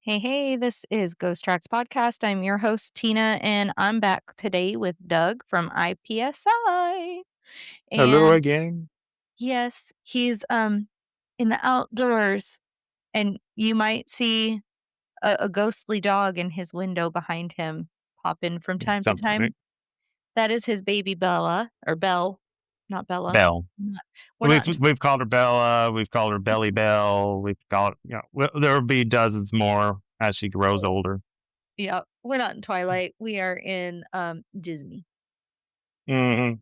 Hey, hey, this is Ghost Tracks Podcast. I'm your host, Tina, and I'm back today with Doug from I-PSI. Hello And again. yes, he's in the outdoors, and you might see a ghostly dog in his window behind him pop in from time to Something time. like That is his baby Bella, or Belle, not Bella. Belle. We're We've not in we've called her Bella. We've called her Belly Bell. We've called there will be dozens more as she grows older. yeah, we're not in Twilight. We are in Disney. Hmm.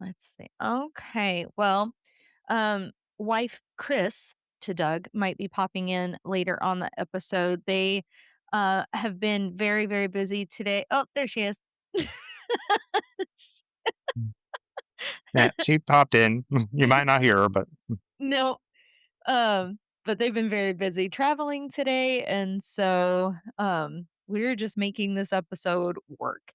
Let's see. Okay. Well, wife Chris to Doug might be popping in later on the episode. They have been very, very busy today. Oh, there she is. Yeah, she popped in. You might not hear her, but No. But they've been very busy traveling today, and so we're just making this episode work.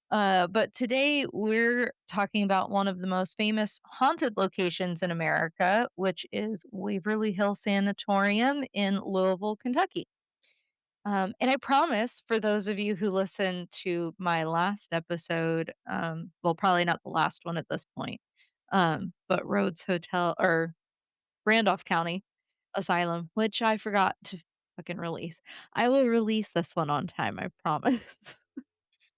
But today we're talking about one of the most famous haunted locations in America, which is Waverly Hill Sanatorium in Louisville, Kentucky. And I promise for those of you who listened to my last episode, well, probably not the last one at this point, but Rhodes Hotel or Randolph County Asylum, which I forgot to fucking release. I will release this one on time, I promise.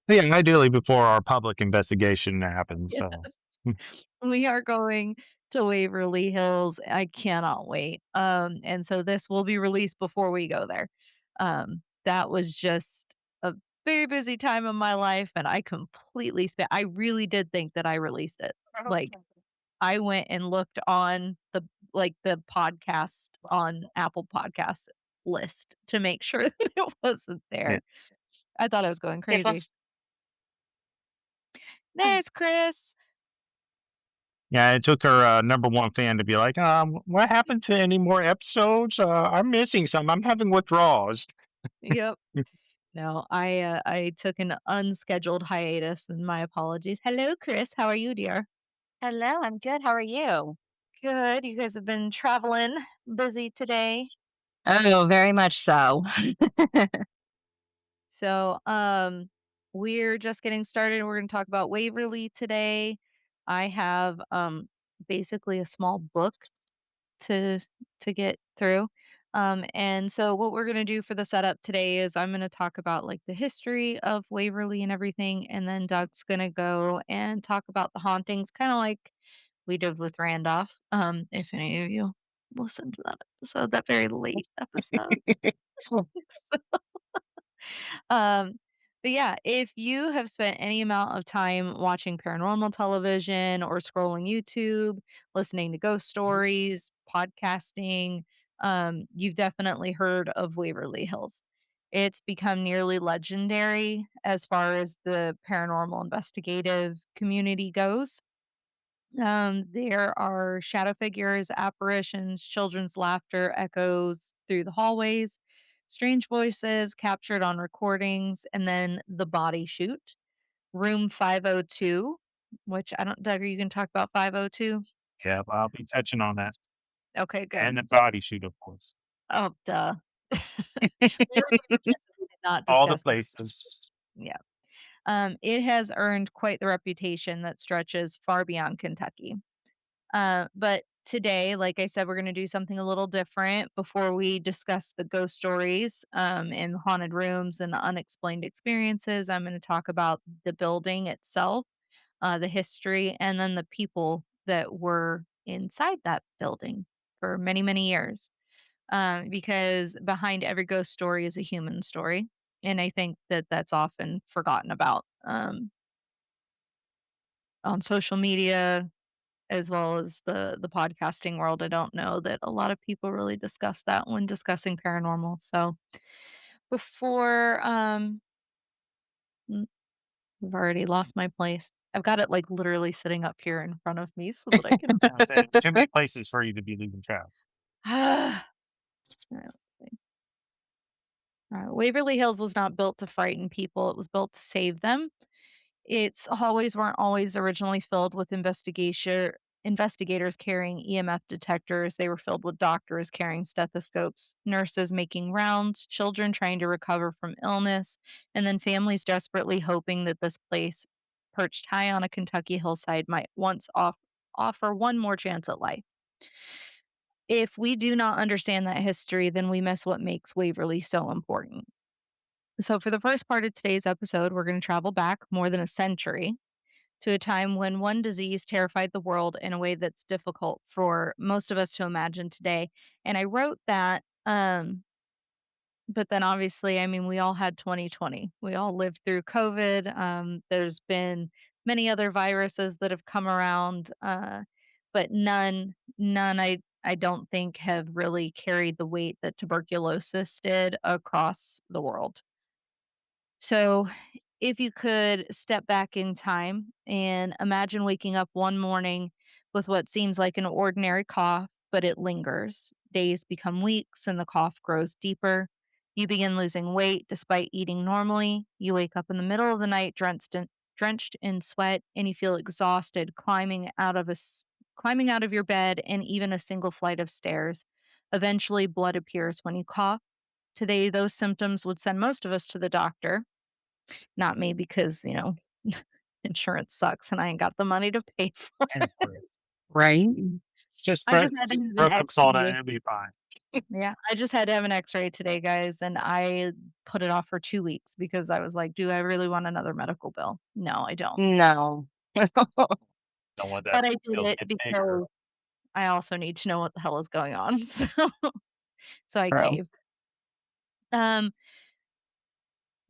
yeah, ideally before our public investigation happens. Yes. So We are going to Waverly Hills. I cannot wait. And so this will be released before we go there. That was just a very busy time of my life, and I completely spent I really did think that I released it. Like, I went and looked on the podcast on Apple Podcasts list to make sure that it wasn't yeah, there. I thought I was going yeah, but crazy. There's Chris. yeah, it took her number one fan to be like, what happened to any more episodes? I'm missing some. I'm having withdrawals. Yep. No, I took an unscheduled hiatus, and my apologies. Hello, Chris. How are you, dear? Hello, I'm good. How are you? Good. You guys have been traveling, busy today. Oh, very much so. So, we're just getting started. We're going to talk about Waverly today. I have basically a small book to get through. And so what we're gonna do for the setup today is I'm gonna talk about like the history of Waverly and everything, and then Doug's gonna go and talk about the hauntings, kind of like we did with Randolph. If any of you listened to that episode, that very late episode. Um, but yeah, if you have spent any amount of time watching paranormal television or scrolling YouTube, listening to ghost stories, podcasting, you've definitely heard of Waverly Hills. It's become nearly legendary as far as the paranormal investigative community goes. There are shadow figures, apparitions, children's laughter echoes through the hallways, strange voices captured on recordings, and then the body shoot. Room 502, which I don't, Doug, are you going to talk about 502? Yeah, I'll be touching on that. Okay, And good. the body shoot, of course. Oh, duh. We were remiss if we did not All the discuss that. places. Yeah. It has earned quite the reputation that stretches far beyond Kentucky. But today, like I said, we're going to do something a little different before we discuss the ghost stories and the haunted rooms and the unexplained experiences. I'm going to talk about the building itself, the history, and then the people that were inside that building for many, many years. Because behind every ghost story is a human story. And I think that that's often forgotten about on social media, as well as the podcasting world. I don't know that a lot of people really discuss that when discussing paranormal. So before mm, I've already lost my place. I've got it like literally sitting up here in front of me so that I can I said too many places for you to be losing track. All right, let's see. Waverly Hills was not built to frighten people. It was built to save them. Its hallways weren't always originally filled with investigation investigators carrying EMF detectors. They were filled with doctors carrying stethoscopes, nurses making rounds, children trying to recover from illness, and then families desperately hoping that this place, perched high on a Kentucky hillside, might offer one more chance at life. If we do not understand that history, then we miss what makes Waverly so important. So, for the first part of today's episode, we're going to travel back more than a century to a time when one disease terrified the world in a way that's difficult for most of us to imagine today. And I wrote that, but then obviously, I mean, we all had 2020. We all lived through COVID. There's been many other viruses that have come around, but none I don't think have really carried the weight that tuberculosis did across the world. So, if you could step back in time and imagine waking up one morning with what seems like an ordinary cough, but it lingers. Days become weeks and the cough grows deeper. You begin losing weight despite eating normally. You wake up in the middle of the night drenched in sweat and you feel exhausted climbing out of your bed and even a single flight of stairs. Eventually blood appears when you cough. Today those symptoms would send most of us to the doctor, not me because, insurance sucks and I ain't got the money to pay for And it. Right? just I just had to have an throat consultant, X-ray. it'll be fine. Yeah, I just had to have an X-ray today, guys, and I put it off for 2 weeks because I was like, "Do I really want another medical bill? No, I don't." No. Don't want that But I did bill to it get bigger. because I also need to know what the hell is going on, so I True. caved. Um,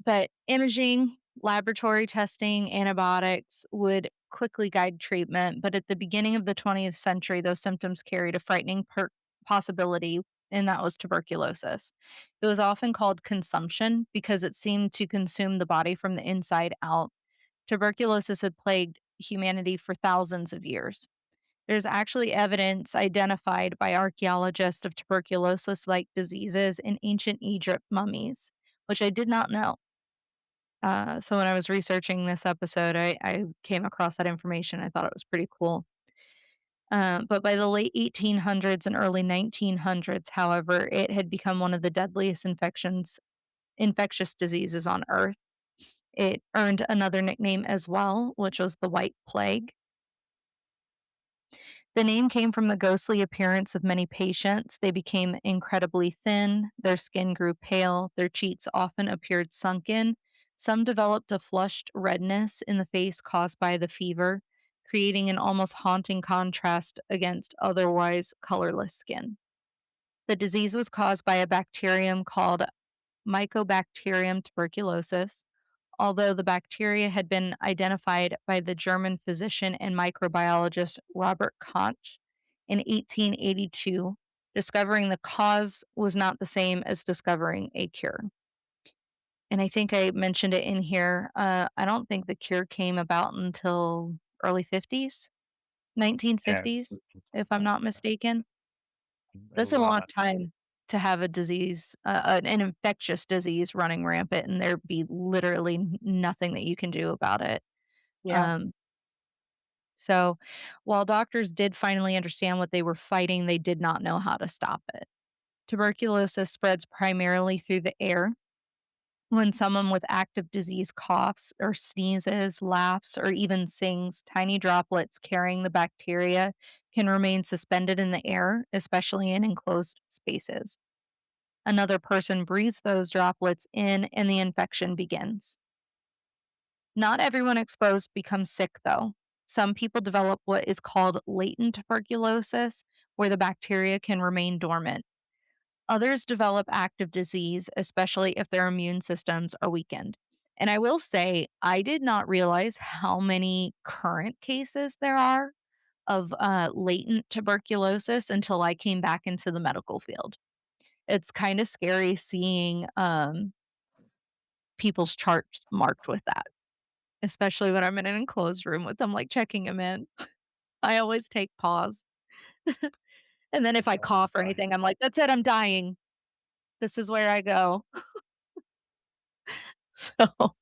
but imaging, laboratory testing, antibiotics would quickly guide treatment. But at the beginning of the 20th century, those symptoms carried a frightening possibility, and that was tuberculosis. It was often called consumption because it seemed to consume the body from the inside out. Tuberculosis had plagued humanity for thousands of years. There's actually evidence identified by archaeologists of tuberculosis like diseases in ancient Egypt mummies, which I did not know. So when I was researching this episode, I came across that information. I thought it was pretty cool. But by the late 1800s and early 1900s, however, it had become one of the deadliest infectious diseases on Earth. It earned another nickname as well, which was the White Plague. The name came from the ghostly appearance of many patients. They became incredibly thin, their skin grew pale, their cheeks often appeared sunken. Some developed a flushed redness in the face caused by the fever, creating an almost haunting contrast against otherwise colorless skin. The disease was caused by a bacterium called Mycobacterium tuberculosis. Although the bacteria had been identified by the German physician and microbiologist Robert Koch in 1882, discovering the cause was not the same as discovering a cure. And I think I mentioned it in here. I don't think the cure came about until early 50s, Yeah, 1950s, if I'm not mistaken. a That's a long lot. time to have a disease, an infectious disease running rampant, and there be literally nothing that you can do about it. Yeah. Um, so while doctors did finally understand what they were fighting, they did not know how to stop it. Tuberculosis spreads primarily through the air. When someone with active disease coughs or sneezes, laughs, or even sings, tiny droplets carrying the bacteria can remain suspended in the air, especially in enclosed spaces. Another person breathes those droplets in and the infection begins. Not everyone exposed becomes sick, though. Some people develop what is called latent tuberculosis, where the bacteria can remain dormant. Others develop active disease, especially if their immune systems are weakened. And I will say, I did not realize how many current cases there are of latent tuberculosis until I came back into the medical field. It's kind of scary seeing people's charts marked with that, especially when I'm in an enclosed room with them, like checking them in. I always take pause. And then if I Oh, cough or fine. anything, I'm like, that's it, I'm dying. This is where I go. So,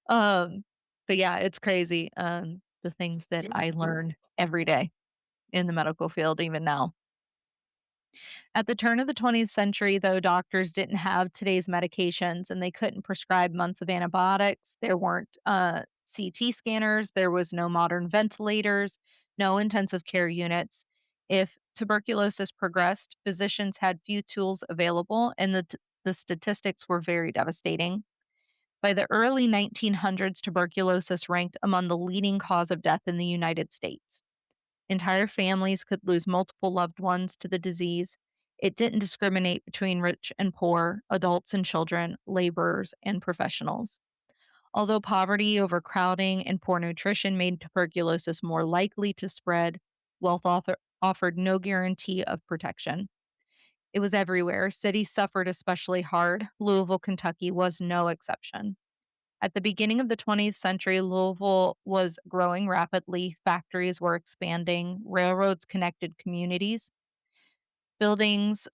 um, but yeah, it's crazy. the things that I learn every day in the medical field, even now. At the turn of the 20th century, though, doctors didn't have today's medications and they couldn't prescribe months of antibiotics. There weren't CT scanners, there was no modern ventilators, no intensive care units. If tuberculosis progressed, physicians had few tools available, and the statistics were very devastating. By the early 1900s, tuberculosis ranked among the leading cause of death in the United States. Entire families could lose multiple loved ones to the disease. It didn't discriminate between rich and poor, adults and children, laborers and professionals. Although poverty, overcrowding, and poor nutrition made tuberculosis more likely to spread, offered no guarantee of protection. It was everywhere. Cities suffered especially hard. Louisville, Kentucky was no exception. At the beginning of the 20th century, Louisville was growing rapidly. Factories were expanding, railroads connected communities, buildings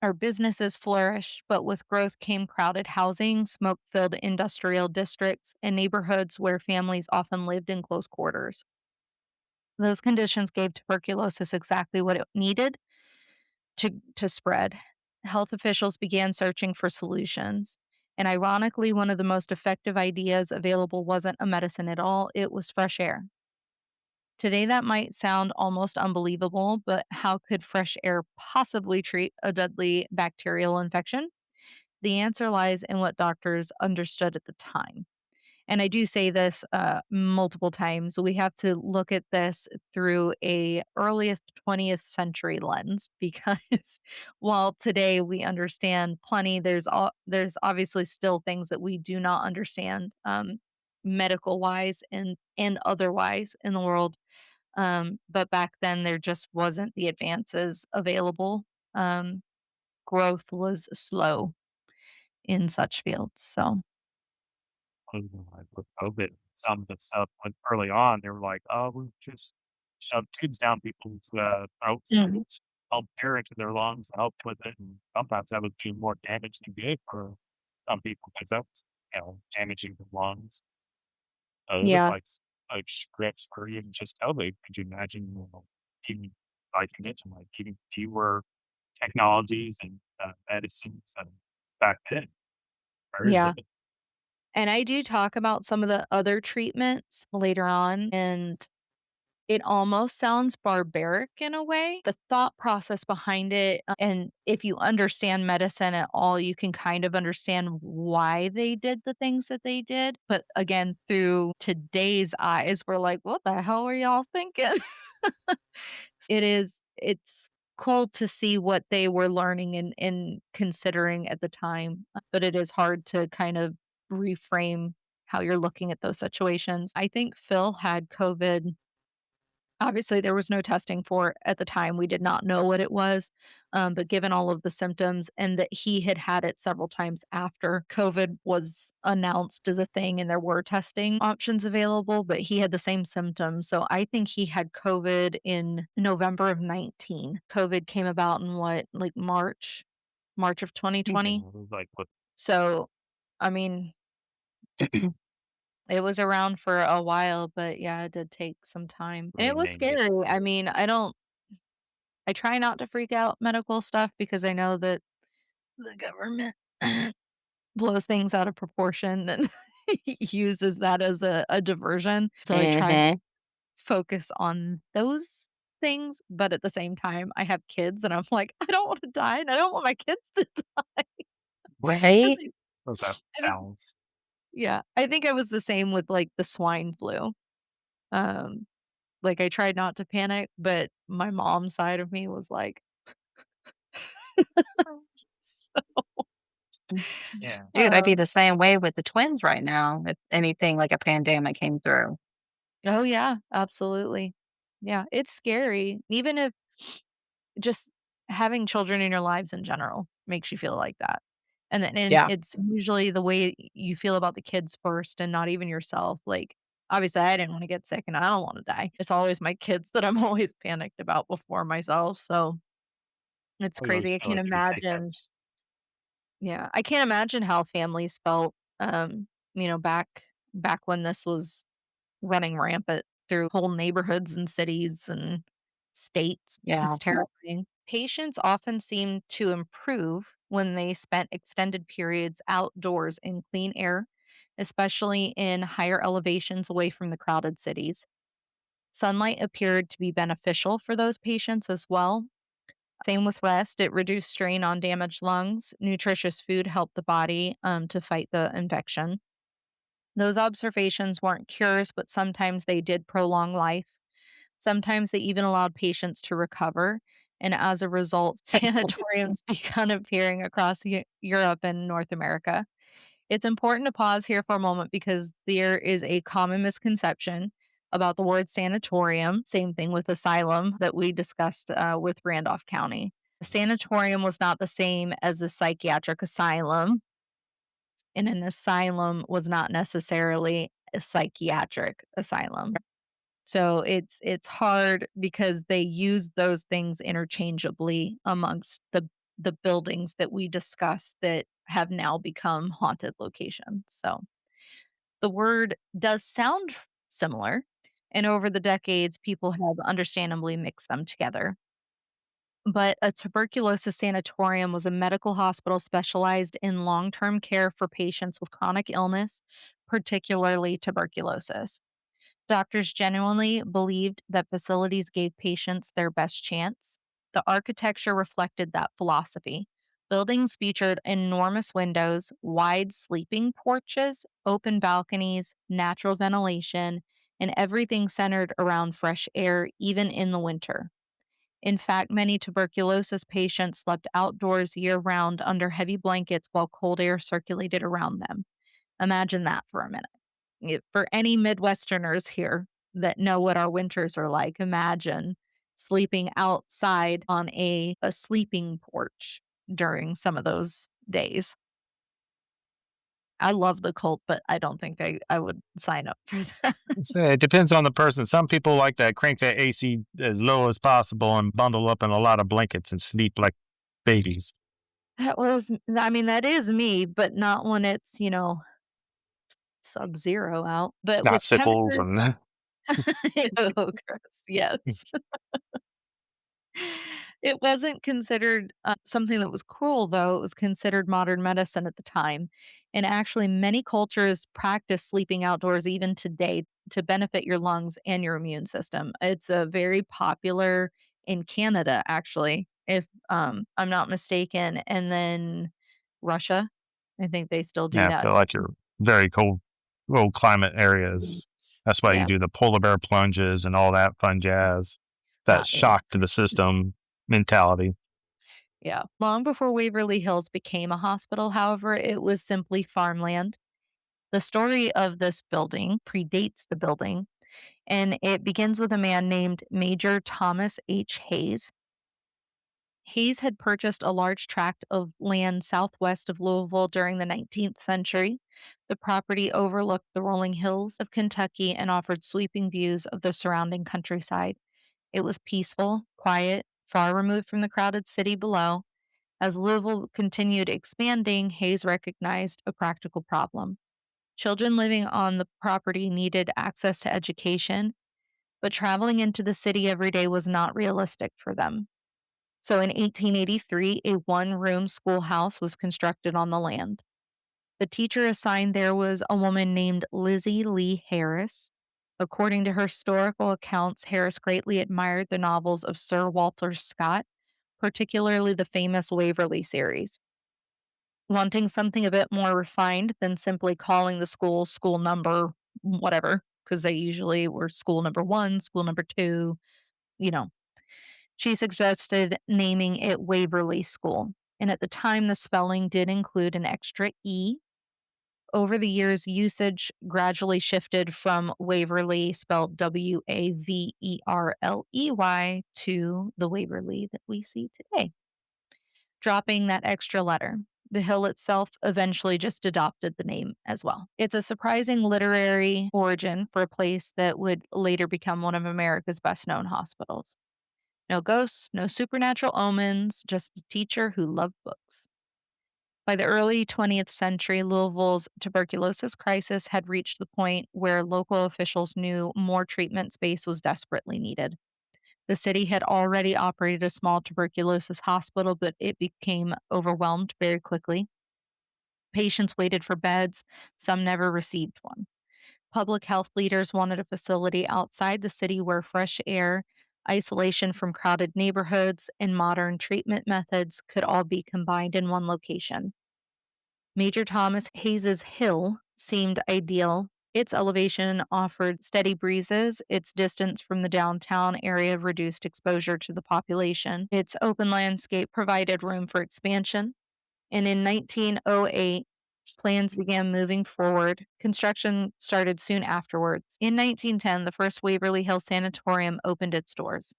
or businesses flourished, but with growth came crowded housing, smoke filled industrial districts, and neighborhoods where families often lived in close quarters. Those conditions gave tuberculosis exactly what it needed to spread. Health officials began searching for solutions. And ironically, one of the most effective ideas available wasn't a medicine at all, it was fresh air. Today, that might sound almost unbelievable, but how could fresh air possibly treat a deadly bacterial infection? The answer lies in what doctors understood at the time. And I do say this multiple times. We have to look at this through a earliest 20th century lens because while today we understand plenty, there's obviously still things that we do not understand medical wise and otherwise in the world. But back then there just wasn't the advances available. Um, Growth was slow in such fields. So Like with COVID, some of the stuff like early on, they were like, "Oh, we just shove tubes down people's throats and Mhm. pump air into their lungs to help with it." And sometimes that would do more damage than good for some people because that's damaging the lungs. So it was Yeah, like scripts for even just COVID. Could you imagine, even like you mentioned, like even fewer technologies and medicines back then? Very yeah. limited. And I do talk about some of the other treatments later on, and it almost sounds barbaric in a way. The thought process behind it, and if you understand medicine at all, you can kind of understand why they did the things that they did. But again, through today's eyes, we're like, what the hell were y'all thinking? It's cool to see what they were learning and considering at the time, but it is hard to kind of reframe how you're looking at those situations. I think Phil had COVID. Obviously, there was no testing for it at the time. We did not know what it was, but given all of the symptoms and that he had had it several times after COVID was announced as a thing and there were testing options available, but he had the same symptoms. So I think he had COVID in November of 19. COVID came about in what, like March of Yeah, 2020. it was like with So, I mean, it was around for a while, but yeah, it did take some time. And it was renaming it. scary. I mean, I try not to freak out medical stuff because I know that the government blows things out of proportion and uses that as a diversion. So I try to Mhm. focus on those things, but at the same time, I have kids and I'm like, I don't want to die and I don't want my kids to die. 'Cause Right? Was that I think balance? yeah, I think I was the same with like the swine flu. Um, like I tried not to panic, but my mom's side of me was like, Mm. Yeah. Dude, I'd be um, the same way with the twins right now if anything like a pandemic came through. oh, yeah, absolutely. Yeah, it's scary. Even if just having children in your lives in general makes you feel like that. And Yeah. it's usually the way you feel about the kids first and not even yourself. Like, obviously, I didn't wanna get sick and I don't wanna die. It's always my kids that I'm always panicked about before myself, so it's I always crazy. I feel can't like you would say imagine that's yeah, I can't imagine how families felt, back when this was running rampant. through whole neighborhoods and cities and states. Yeah. It's terrifying. Patients often seem to improve when they spent extended periods outdoors in clean air, especially in higher elevations away from the crowded cities. Sunlight appeared to be beneficial for those patients as well. Same with rest, it reduced strain on damaged lungs. Nutritious food helped the body to fight the infection. Those observations weren't cures, but sometimes they did prolong life. Sometimes they even allowed patients to recover. And as a result, sanatoriums began appearing across Europe and North America. It's important to pause here for a moment because there is a common misconception about the word sanatorium, same thing with asylum that we discussed with Randolph County. A sanatorium was not the same as a psychiatric asylum, and an asylum was not necessarily a psychiatric asylum. So it's hard because they use those things interchangeably amongst the buildings that we discussed that have now become haunted locations. So the word does sound similar, and over the decades, people have understandably mixed them together. But a tuberculosis sanatorium was a medical hospital specialized in long term care for patients with chronic illness, particularly tuberculosis. Doctors genuinely believed that facilities gave patients their best chance. The architecture reflected that philosophy. Buildings featured enormous windows, wide sleeping porches, open balconies, natural ventilation, and everything centered around fresh air, even in the winter. In fact, many tuberculosis patients slept outdoors year round under heavy blankets while cold air circulated around them. Imagine that for a minute. For any Midwesterners here that know what our winters are like, imagine sleeping outside on a sleeping porch during some of those days. I love the cold, but I don't think I would sign up for that. Say it depends on the person. Some people like that crank that AC as low as possible and bundle up in a lot of blankets and sleep like babies. I mean, that is me, but not when it's, sub-zero out. But Snot with sickles temperatures and oh, gross, yes. It wasn't considered, something that was cruel, though, it was considered modern medicine at the time, and actually many cultures practice sleeping outdoors even today to benefit your lungs and your immune system. It's, very popular in Canada, actually, if, I'm not mistaken, and then Russia, I think they still do yeah, that. feel like you're very cold climate areas. That's why you Yeah, do the polar bear plunges and all that fun jazz. That yeah. shock to the system mentality. Yeah. Long before Waverly Hills became a hospital, however, it was simply farmland. The story of this building predates the building, and it begins with a man named Major Thomas H. Hayes. Hayes had purchased a large tract of land southwest of Louisville during the 19th century. The property overlooked the rolling hills of Kentucky and offered sweeping views of the surrounding countryside. It was peaceful, quiet, far removed from the crowded city below. As Louisville continued expanding, Hayes recognized a practical problem. Children living on the property needed access to education, but traveling into the city every day was not realistic for them. So in 1883, a one room schoolhouse was constructed on the land. The teacher assigned there was a woman named Lizzie Lee Harris. According to historical accounts, Harris greatly admired the novels of Sir Walter Scott, particularly the famous Waverly series. Wanting something a bit more refined than simply calling the school school number whatever, because they usually were school number 1, school number 2, you know. She suggested naming it Waverly School, and at the time, the spelling did include an extra E. Over the years, usage gradually shifted from Waverly, spelled Waverley, to the Waverly that we see today, dropping that extra letter. The hill itself eventually just adopted the name as well. It's a surprising literary origin for a place that would later become one of America's best known hospitals. No ghosts, no supernatural omens, just a teacher who loved books. By the early 20th century, Louisville's tuberculosis crisis had reached the point where local officials knew more treatment space was desperately needed. The city had already operated a small tuberculosis hospital, but it became overwhelmed very quickly. Patients waited for beds, some never received one. Public health leaders wanted a facility outside the city where fresh air, isolation from crowded neighborhoods, and modern treatment methods could all be combined in one location. Major Thomas Hayes's Hill seemed ideal. Its elevation offered steady breezes, its distance from the downtown area reduced exposure to the population. Its open landscape provided room for expansion, and in 1908, plans began moving forward. Construction started soon afterwards. In 1910, the first Waverly Hill Sanatorium opened its doors.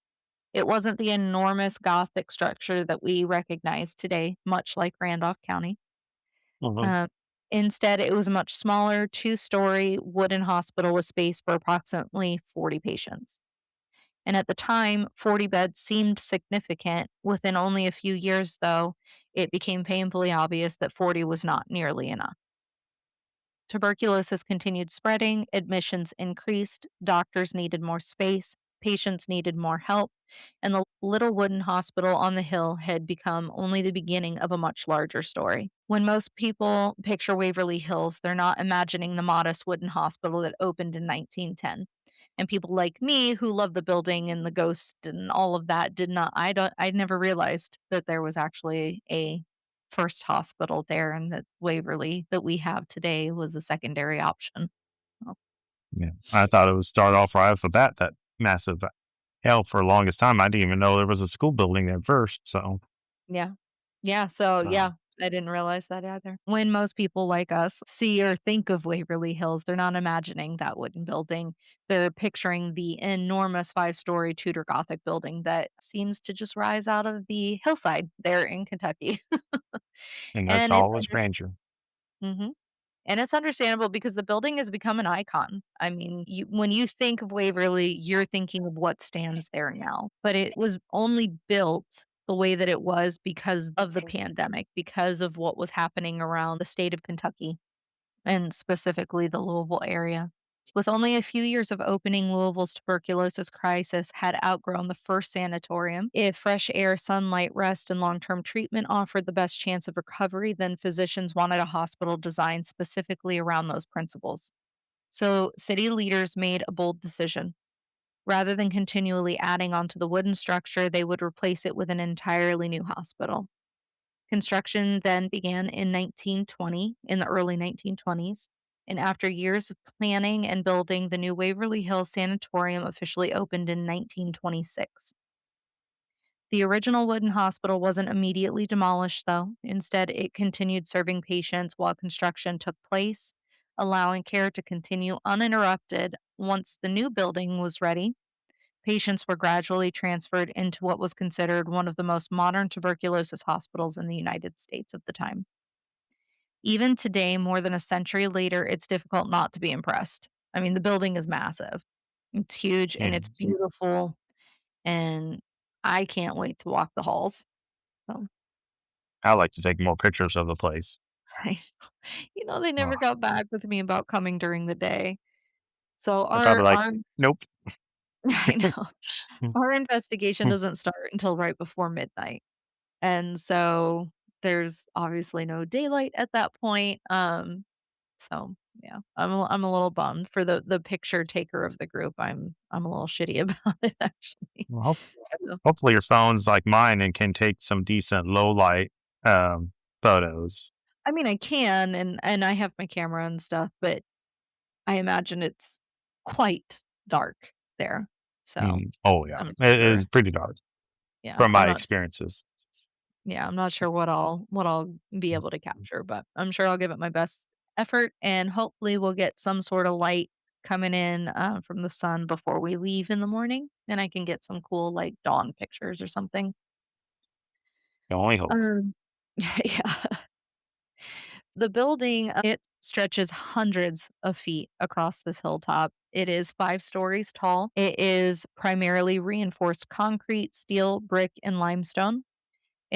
It wasn't the enormous Gothic structure that we recognize today, much like Randolph County. Mhm. Uh, Instead, it was a much smaller, two-story wooden hospital with space for approximately 40 patients. And at the time, 40 beds seemed significant. Within only a few years, though, it became painfully obvious that 40 was not nearly enough. Tuberculosis continued spreading, admissions increased, doctors needed more space, patients needed more help, and the little wooden hospital on the hill had become only the beginning of a much larger story. When most people picture Waverly Hills, they're not imagining the modest wooden hospital that opened in 1910. And people like me who love the building and the ghost and all of that did not I never realized that there was actually a first hospital there and that Waverly that we have today was a secondary option. Oh, Yeah. I thought it would start off right off the bat, that massive hell for the longest time. I didn't even know there was a school building there first. So, yeah. Yeah, so uh, yeah, I didn't realize that either. When most people like us see or think of Waverly Hills, they're not imagining that wooden building. They're picturing the enormous five-story Tudor Gothic building that seems to just rise out of the hillside there in Kentucky. and that's And it's always grandeur. Mhm. And it's understandable because the building has become an icon. I mean, when you think of Waverly, you're thinking of what stands there now, but it was only built the way that it was because of the pandemic, because of what was happening around the state of Kentucky and specifically the Louisville area. With only a few years of opening, Louisville's tuberculosis crisis had outgrown the first sanatorium. If fresh air, sunlight, rest, and long term treatment offered the best chance of recovery, then physicians wanted a hospital designed specifically around those principles. So, city leaders made a bold decision. Rather than continually adding onto the wooden structure, they would replace it with an entirely new hospital. Construction then began in 1920, in the early 1920s, and after years of planning and building, the new Waverly Hills Sanatorium officially opened in 1926. The original wooden hospital wasn't immediately demolished, though. Instead, it continued serving patients while construction took place, allowing care to continue uninterrupted. Once the new building was ready, patients were gradually transferred into what was considered one of the most modern tuberculosis hospitals in the United States at the time. Even today, more than a century later, it's difficult not to be impressed. I mean, the building is massive. It's huge and Yeah. it's beautiful, and I can't wait to walk the halls. So, I like to take more pictures of the place. I they never Ugh. got back with me about coming during the day. So They're probably like, our nope. I know. Our investigation doesn't start until right before midnight. And so there's obviously no daylight at that point. So yeah, I'm a little bummed for the picture taker of the group. I'm a little shitty about it actually. Well, So hopefully your phone's like mine and can take some decent low light photos. I mean I can and I have my camera and stuff, but I imagine it's quite dark there. So Mhm. Oh yeah, I'm not it is sure. pretty dark Yeah, from I'm my not experiences. yeah, I'm not sure what I'll be able to capture, but I'm sure I'll give it my best effort and hopefully we'll get some sort of light coming in from the sun before we leave in the morning and I can get some cool like dawn pictures or something. Can only hope. Um, yeah. The building, it stretches hundreds of feet across this hilltop. It is 5 stories tall. It is primarily reinforced concrete, steel, brick, and limestone.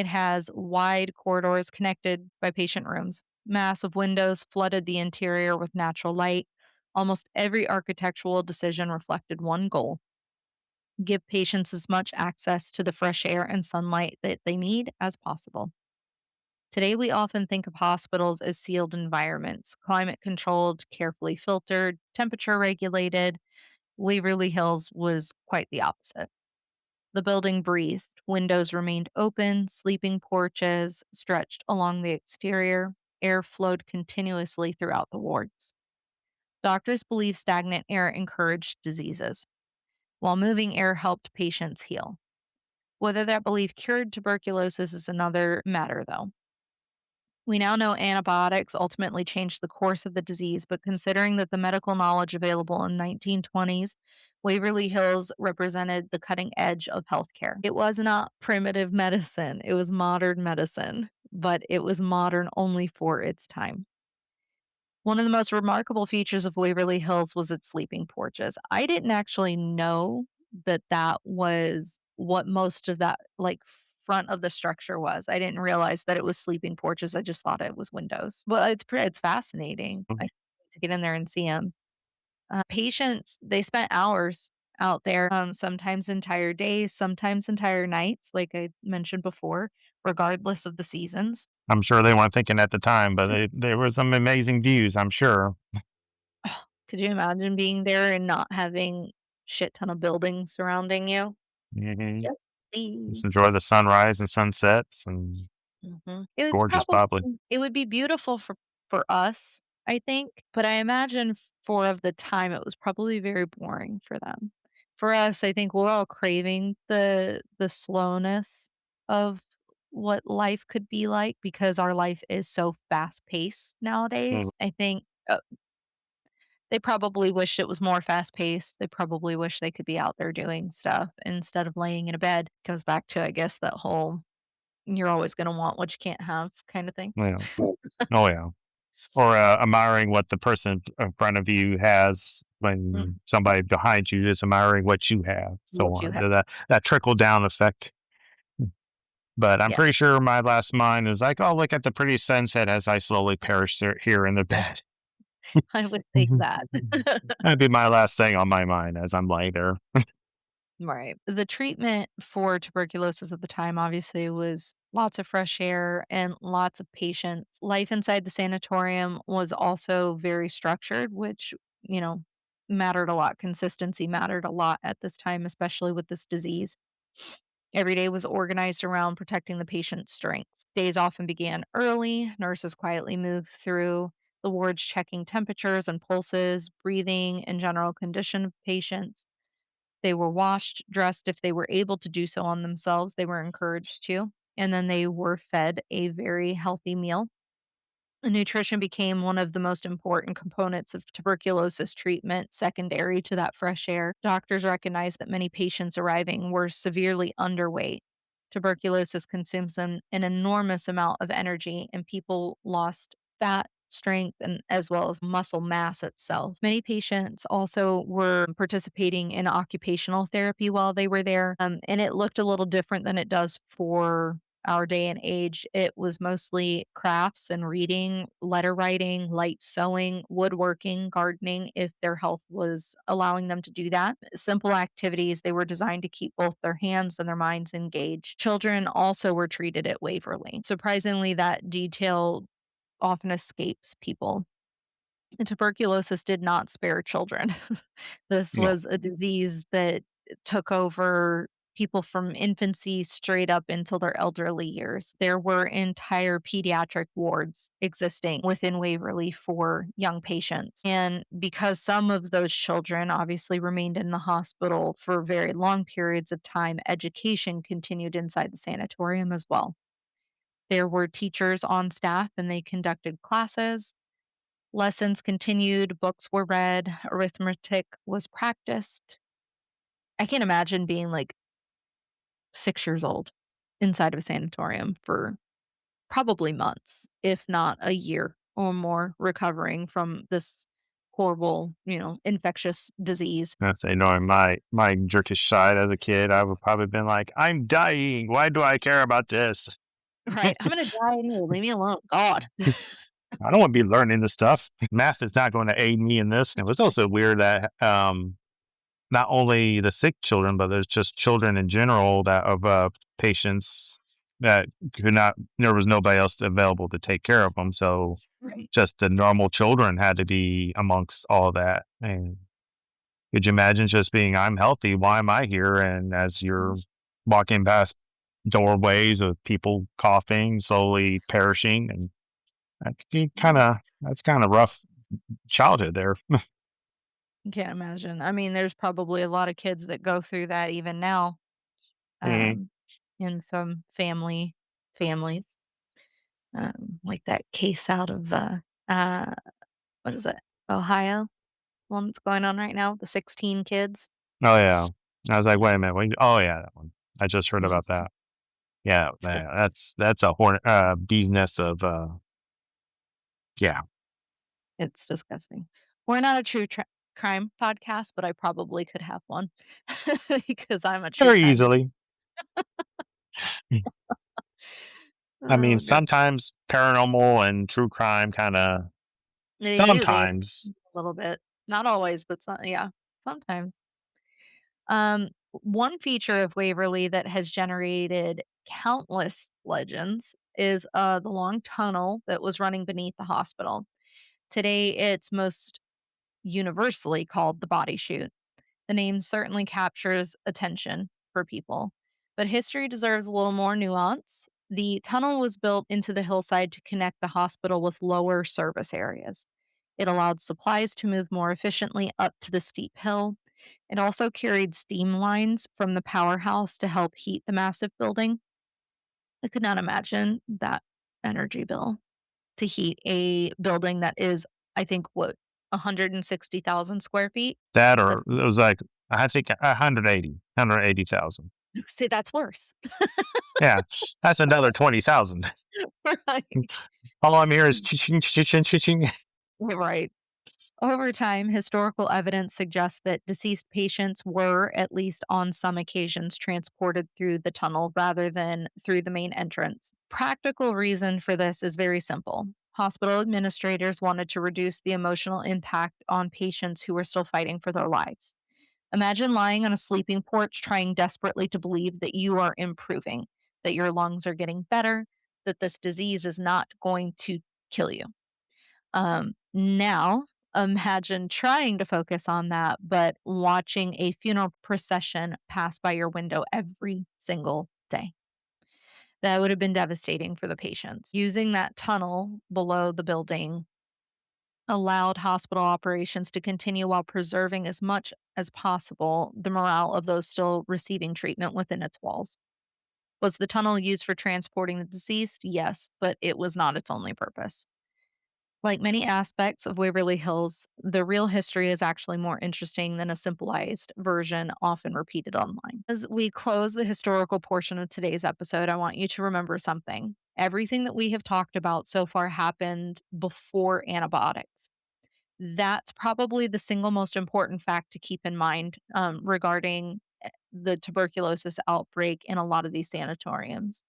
It has wide corridors connected by patient rooms. Massive windows flooded the interior with natural light. Almost every architectural decision reflected one goal: give patients as much access to the fresh air and sunlight that they need as possible. Today, we often think of hospitals as sealed environments, climate controlled, carefully filtered, temperature regulated. Waverly Hills was quite the opposite. The building breathed, windows remained open, sleeping porches stretched along the exterior, air flowed continuously throughout the wards. Doctors believe stagnant air encouraged diseases, while moving air helped patients heal. Whether that belief cured tuberculosis is another matter, though. We now know antibiotics ultimately changed the course of the disease, but considering that the medical knowledge available in 1920s, Waverly Hills represented the cutting edge of healthcare. It was not primitive medicine, it was modern medicine, but it was modern only for its time. One of the most remarkable features of Waverly Hills was its sleeping porches. I didn't actually know that that was what most of that, like, front of the structure was. I didn't realize that it was sleeping porches, I just thought it was windows. Well, it's fascinating. I Mhm. can't wait to get in there and see 'em. Patients, they spent hours out there, sometimes entire days, sometimes entire nights, like I mentioned before, regardless of the seasons. I'm sure they weren't thinking at the time, but there were some amazing views, I'm sure. Could you imagine being there and not having shit ton of buildings surrounding you? Mhm. Yes, Just please. enjoy the sunrise and sunsets and Mhm. It's gorgeous probably probably. it would be beautiful for us, I think, but I imagine for of the time, it was probably very boring for them. For us, I think we're all craving the slowness of what life could be like because our life is so fast-paced Mhm. nowadays. I think, they probably wish it was more fast paced. They probably wish they could be out there doing stuff instead of laying in a bed. Goes back to, I guess, that whole you're always gonna want what you can't have kind of thing. Yeah. Oh, yeah. Or, admiring what the person in front of you has Mm, when somebody behind you is admiring what you have, so what you on. have. So that trickle down effect. But I'm Yeah, pretty sure my last mind is like, "Oh, look at the pretty sunset as I slowly perish here in the bed." I would think that. That'd be my last thing on my mind as I'm laying there. Right. The treatment for tuberculosis at the time obviously was lots of fresh air and lots of patients. Life inside the sanatorium was also very structured, which, you know, mattered a lot. Consistency mattered a lot at this time, especially with this disease. Every day was organized around protecting the patient's strengths. Days often began early. Nurses quietly moved through the wards, checking temperatures and pulses, breathing, and general condition of patients. They were washed, dressed if they were able to do so on themselves. They were encouraged to. And then they were fed a very healthy meal. Nutrition became one of the most important components of tuberculosis treatment, secondary to that fresh air. Doctors recognized that many patients arriving were severely underweight. Tuberculosis consumes an enormous amount of energy, and people lost fat, strength, and as well as muscle mass itself. Many patients also were participating in occupational therapy while they were there, and it looked a little different than it does for our day and age. It was mostly crafts and reading, letter writing, light sewing, woodworking, gardening, if their health was allowing them to do that. Simple activities, they were designed to keep both their hands and their minds engaged. Children also were treated at Waverly. Surprisingly, that detail often escapes people. And tuberculosis did not spare children. This No. was a disease that took over people from infancy straight up until their elderly years. There were entire pediatric wards existing within Waverly for young patients. And because some of those children obviously remained in the hospital for very long periods of time, education continued inside the sanatorium as well. There were teachers on staff and they conducted classes. Lessons continued, books were read, arithmetic was practiced. I can't imagine being like 6 years old inside of a sanatorium for probably months, if not a year or more, recovering from this horrible, infectious disease. I say, knowing my jerkish side as a kid, I would probably been like, "I'm dying. Why do I care about this?" Right. I'm gonna die anyway. Leave me alone. God. I don't want to be learning this stuff. Math is not going to aid me in this. It was also weird that not only the sick children, but there's just children in general that of patients that could not. There was nobody else available to take care of them, so Right. just the normal children had to be amongst all that. And could you imagine just being, "I'm healthy. Why am I here?" And as you're walking past doorways of people coughing, slowly perishing, and that's kind of rough childhood there. Can't imagine. I mean, there's probably a lot of kids that go through that even now, Mhm. um, in some families, like that case out of, uh, what is it? Ohio? One that's going on right now, the 16 kids. Oh, yeah. I was like, "Wait a minute, wait, oh, yeah, that one. I just heard about that." Yeah, It's man, disgusting. that's a bee's nest of, yeah, It's disgusting. We're not a true crime podcast, but I probably could have one because I'm a true very crime. easily. Mm. I mean, Oh, good. sometimes paranormal and true crime kinda They sometimes. a little bit. Not always, but yeah, sometimes. One feature of Waverly that has generated countless legends is the long tunnel that was running beneath the hospital. Today, it's most universally called the body chute. The name certainly captures attention for people, but history deserves a little more nuance. The tunnel was built into the hillside to connect the hospital with lower service areas. It allowed supplies to move more efficiently up to the steep hill. It also carried steam lines from the powerhouse to help heat the massive building. I could not imagine that energy bill to heat a building that is, I think, what, 160,000 square feet? That or That's it was like, I think 180,000. see, that's worse. Yeah, that's another 20,000. Right. All I'm hearing is cha-ching, cha-ching, cha-ching. Right. Over time, historical evidence suggests that deceased patients were, at least on some occasions, transported through the tunnel rather than through the main entrance. Practical reason for this is very simple. Hospital administrators wanted to reduce the emotional impact on patients who were still fighting for their lives. Imagine lying on a sleeping porch trying desperately to believe that you are improving, that your lungs are getting better, that this disease is not going to kill you. Now, imagine trying to focus on that, but watching a funeral procession pass by your window every single day. That would have been devastating for the patients. Using that tunnel below the building allowed hospital operations to continue while preserving as much as possible the morale of those still receiving treatment within its walls. Was the tunnel used for transporting the deceased? Yes, but it was not its only purpose. Like many aspects of Waverly Hills, the real history is actually more interesting than a simplified version often repeated online. As we close the historical portion of today's episode, I want you to remember something. Everything that we have talked about so far happened before antibiotics. That's probably the single most important fact to keep in mind regarding the tuberculosis outbreak in a lot of these sanatoriums.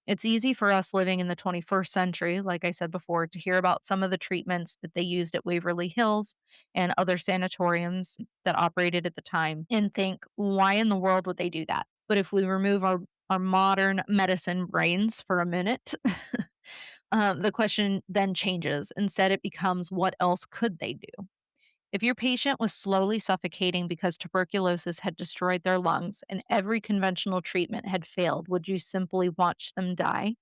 It's easy for us living in the 21st century, like I said before, to hear about some of the treatments that they used at Waverly Hills and other sanatoriums that operated at the time and think, why in the world would they do that? But if we remove our modern medicine brains for a minute, the question then changes. Instead, it becomes, what else could they do? If your patient was slowly suffocating because tuberculosis had destroyed their lungs and every conventional treatment had failed, would you simply watch them die?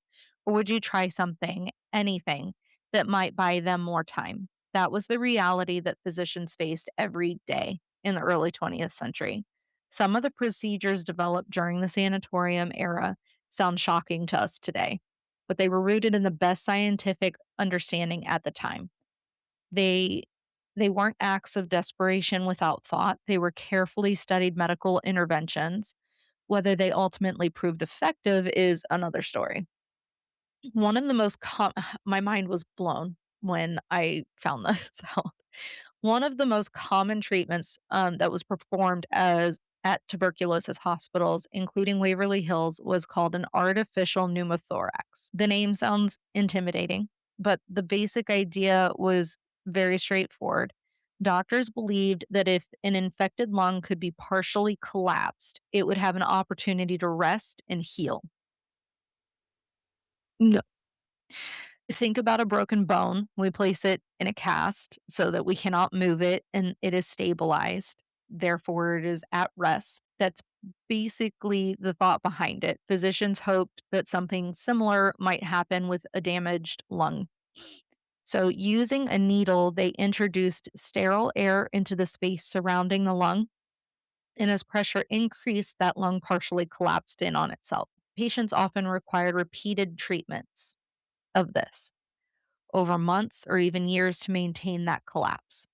Or would you try something, anything, that might buy them more time? That was the reality that physicians faced every day in the early 20th century. Some of the procedures developed during the sanatorium era sound shocking to us today, but they were rooted in the best scientific understanding at the time. They they weren't acts of desperation without thought. They were carefully studied medical interventions. Whether they ultimately proved effective is another story. One of the most my mind was blown when I found this out. One of the most common treatments that was performed as at tuberculosis hospitals, including Waverly Hills, was called an artificial pneumothorax. The name sounds intimidating, but the basic idea was very straightforward. Doctors believed that if an infected lung could be partially collapsed, it would have an opportunity to rest and heal. No. Think about a broken bone. We place it in a cast so that we cannot move it and it is stabilized. Therefore, it is at rest. That's basically the thought behind it. Physicians hoped that something similar might happen with a damaged lung. So, using a needle, they introduced sterile air into the space surrounding the lung. And as pressure increased, that lung partially collapsed in on itself. Patients often required repeated treatments of this over months or even years to maintain that collapse.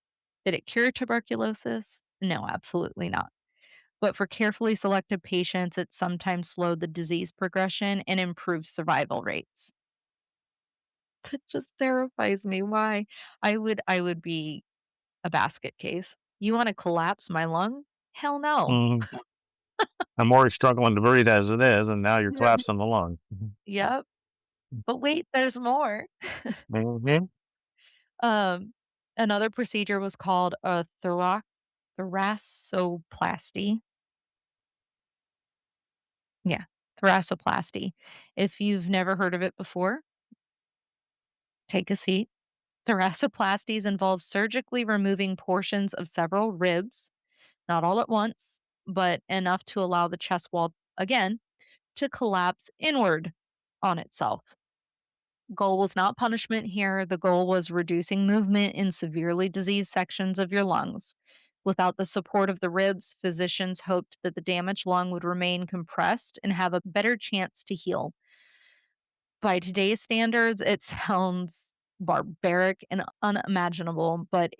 Did it cure tuberculosis? No, absolutely not. But for carefully selected patients, it sometimes slowed the disease progression and improved survival rates. That just terrifies me. Why? I would be a basket case. You want to collapse my lung? Hell no. Mhm. I'm already struggling to breathe as it is, and now you're Yeah. collapsing the lung. Yep. But wait, there's more. Mhm. Um, Another procedure was called a thoracoplasty. Yeah, thoracoplasty. If you've never heard of it before, take a seat. Thoracoplasties involve surgically removing portions of several ribs, not all at once, but enough to allow the chest wall, again, to collapse inward on itself. Goal was not punishment here. The goal was reducing movement in severely diseased sections of your lungs. Without the support of the ribs, physicians hoped that the damaged lung would remain compressed and have a better chance to heal. By today's standards, it sounds barbaric and unimaginable, but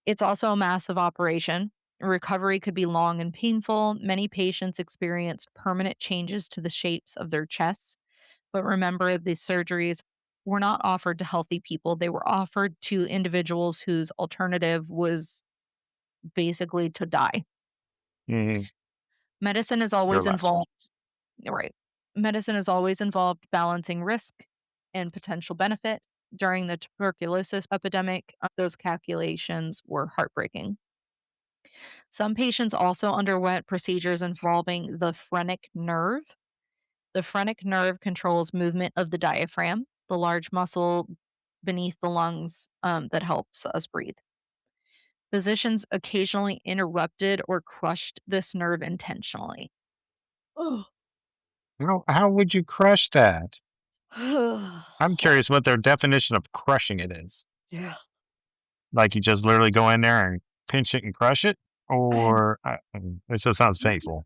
it's also a massive operation. Recovery could be long and painful. Many patients experienced permanent changes to the shapes of their chests. But remember, these surgeries were not offered to healthy people. They were offered to individuals whose alternative was basically to die. Mhm. Medicine is Your always last. involved. Right. Medicine is always involved balancing risk and potential benefit. During the tuberculosis epidemic, those calculations were heartbreaking. Some patients also underwent procedures involving the phrenic nerve. The phrenic nerve controls movement of the diaphragm, the large muscle beneath the lungs that helps us breathe. Physicians occasionally interrupted or crushed this nerve intentionally. Oh. How would you crush that? I'm Well, curious what their definition of crushing it is. yeah. Like, you just literally go in there and pinch it and crush it? I'm Or it just sounds painful.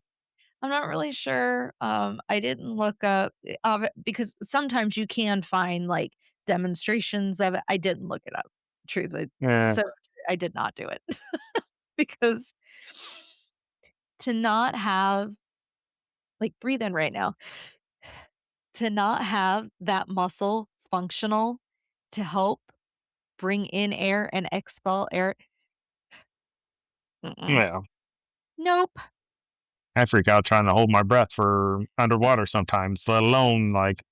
I'm not really sure. I didn't look up of it because sometimes you can find like demonstrations of it. I didn't look it up. Truthfully, Yeah. so I did not do it because to not have like breathe in right now, to not have that muscle functional to help bring in air and expel air. Mm-mm. Yeah. Nope. I freak out trying to hold my breath for underwater sometimes, let alone like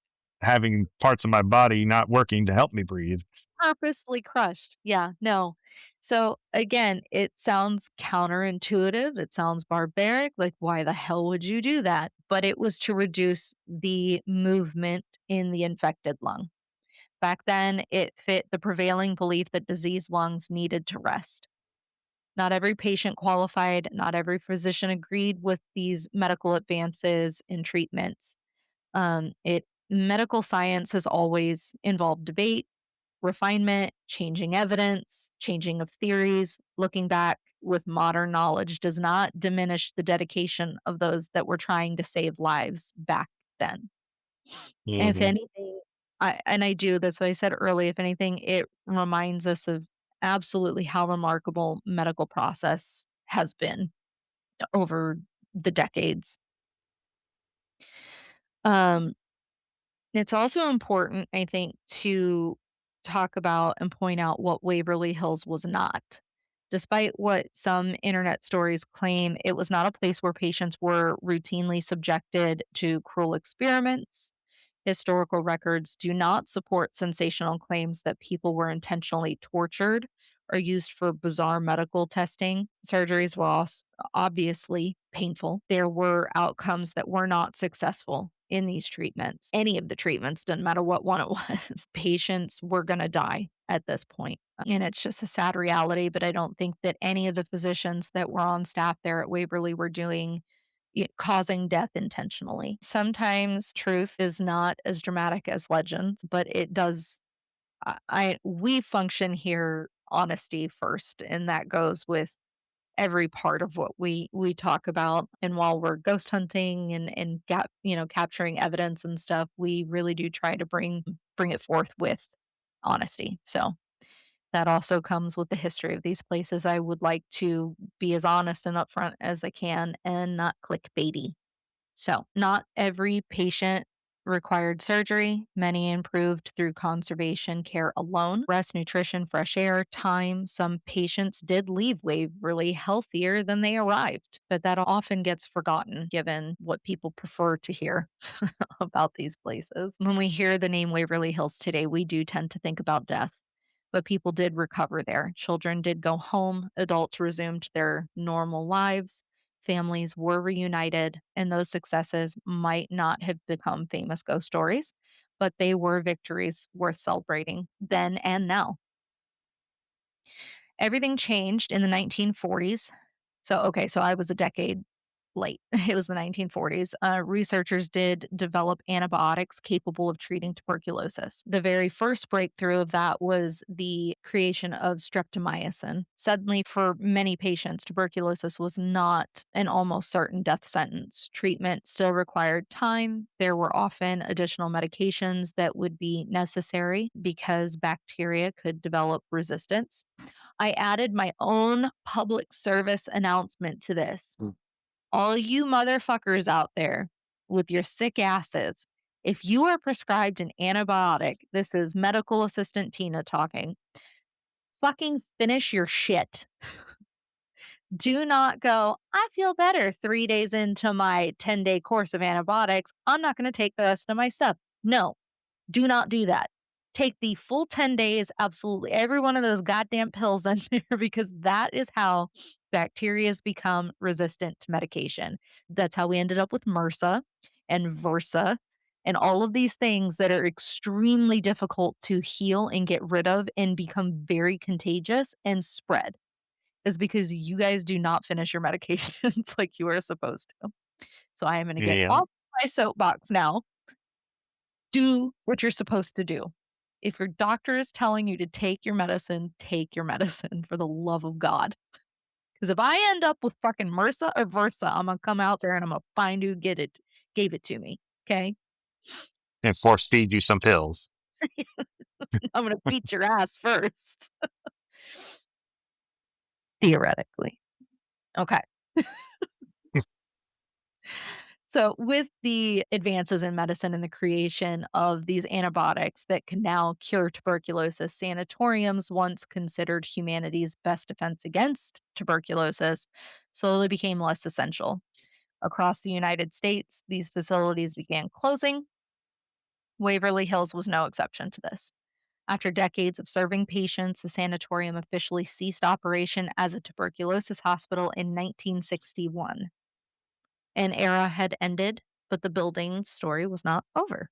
having parts of my body not working to help me breathe. Purposely crushed. Yeah, no. So again, it sounds counterintuitive. It sounds barbaric. Like, why the hell would you do that? But it was to reduce the movement in the infected lung. Back then, it fit the prevailing belief that diseased lungs needed to rest. Not every patient qualified, not every physician agreed with these medical advances and treatments. It medical science has always involved debate, refinement, changing evidence, changing of theories. Looking back with modern knowledge does not diminish the dedication of those that were trying to save lives back then. If Hmm. anything, I do, that's what I said earlier, if anything, it reminds us of absolutely how remarkable medical process has been over the decades. Um, it's also important, I think, to talk about and point out what Waverly Hills was not. Despite what some internet stories claim, it was not a place where patients were routinely subjected to cruel experiments. Historical records do not support sensational claims that people were intentionally tortured or used for bizarre medical testing. Surgeries were obviously painful. There were outcomes that were not successful in these treatments. Any of the treatments, doesn't matter what one it was, patients were going to die at this point. And it's just a sad reality, but I don't think that any of the physicians that were on staff there at Waverly were doing causing death intentionally. Sometimes truth is not as dramatic as legends, but it does. We function here honesty first, and that goes with every part of what we talk about. And while we're ghost hunting and capturing evidence and stuff, we really do try to bring it forth with honesty. So that also comes with the history of these places. I would like to be as honest and upfront as I can and not clickbaity. So, not every patient required surgery. Many improved through conservation care alone. Rest, nutrition, fresh air, time. Some patients did leave Waverly healthier than they arrived, but that often gets forgotten given what people prefer to hear about these places. When we hear the name Waverly Hills today, we do tend to think about death. But people did recover there. Children did go home. Adults resumed their normal lives. Families were reunited, and those successes might not have become famous ghost stories, but they were victories worth celebrating then and now. Everything changed in the 1940s. So I was a decade late. It was the 1940s. Researchers did develop antibiotics capable of treating tuberculosis. The very first breakthrough of that was the creation of streptomycin. Suddenly, for many patients, tuberculosis was not an almost certain death sentence. Treatment still required time. There were often additional medications that would be necessary because bacteria could develop resistance. I added my own public service announcement to this. All you motherfuckers out there with your sick asses, if you are prescribed an antibiotic, this is medical assistant Tina talking, fucking finish your shit. Do not go, I feel better 3 days into my 10-day course of antibiotics. I'm not going to take the rest of my stuff. No, do not do that. Take the full 10 days, absolutely every one of those goddamn pills in there because that is how bacterias become resistant to medication. That's how we ended up with MRSA and VRSA and all of these things that are extremely difficult to heal and get rid of and become very contagious and spread. Is because you guys do not finish your medications like you are supposed to. So I am going to get Yeah. off my soapbox now. Do what you're supposed to do. If your doctor is telling you to take your medicine for the love of God. Because if I end up with fucking MRSA or VRSA, I'm gonna come out there and I'm gonna find who gave it to me. Okay, And force feed you some pills. I'm gonna beat your ass first, theoretically. Okay. So, with the advances in medicine and the creation of these antibiotics that can now cure tuberculosis, sanatoriums, once considered humanity's best defense against tuberculosis, slowly became less essential. Across the United States, these facilities began closing. Waverly Hills was no exception to this. After decades of serving patients, the sanatorium officially ceased operation as a tuberculosis hospital in 1961. An era had ended, but the building's story was not over.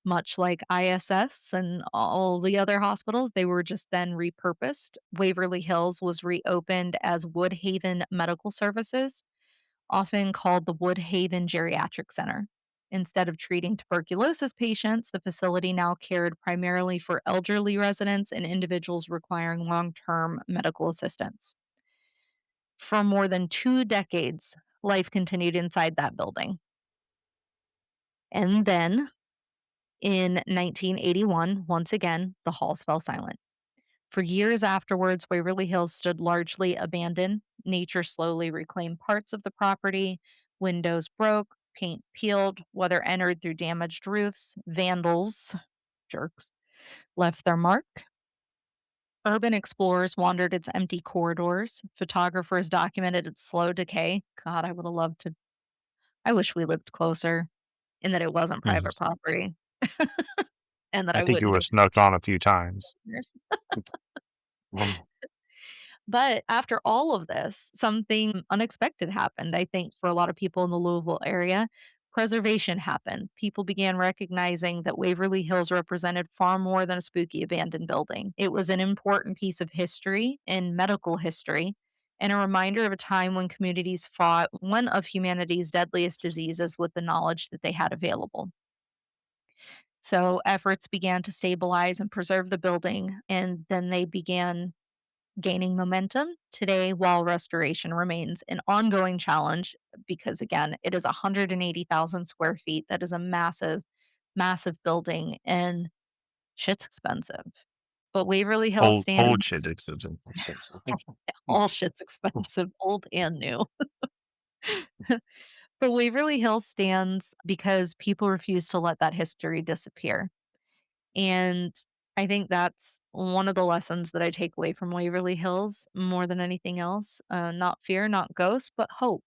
Much like ISS and all the other hospitals, they were just then repurposed. Waverly Hills was reopened as Woodhaven Medical Services, often called the Woodhaven Geriatric Center. Instead of treating tuberculosis patients, the facility now cared primarily for elderly residents and individuals requiring long term medical assistance. For more than 2 decades, life continued inside that building. And then in 1981, once again, the halls fell silent. For years afterwards, Waverly Hills stood largely abandoned. Nature slowly reclaimed parts of the property. Windows broke, paint peeled, weather entered through damaged roofs. Vandals, jerks, left their mark. Urban explorers wandered its empty corridors. Photographers documented its slow decay. God, I would have loved to. I wish we lived closer and that it wasn't Mhm. private property and that I I think you wouldn't were have. snuck on a few times. Mhm. But after all of this, something unexpected happened, I think, for a lot of people in the Louisville area. Preservation happened. People began recognizing that Waverly Hills represented far more than a spooky abandoned building. It was an important piece of history and medical history, and a reminder of a time when communities fought one of humanity's deadliest diseases with the knowledge that they had available. So efforts began to stabilize and preserve the building, and then they began gaining momentum. Today, while restoration remains an ongoing challenge, because again, it is 180,000 square feet. That is a massive, massive building, and shit's expensive. But Waverly Hills Old stands, shit exhibition. all shit's expensive, old and new. But Waverly Hills stands because people refuse to let that history disappear. And I think that's one of the lessons that I take away from Waverly Hills more than anything else. Not fear, not ghosts, but hope.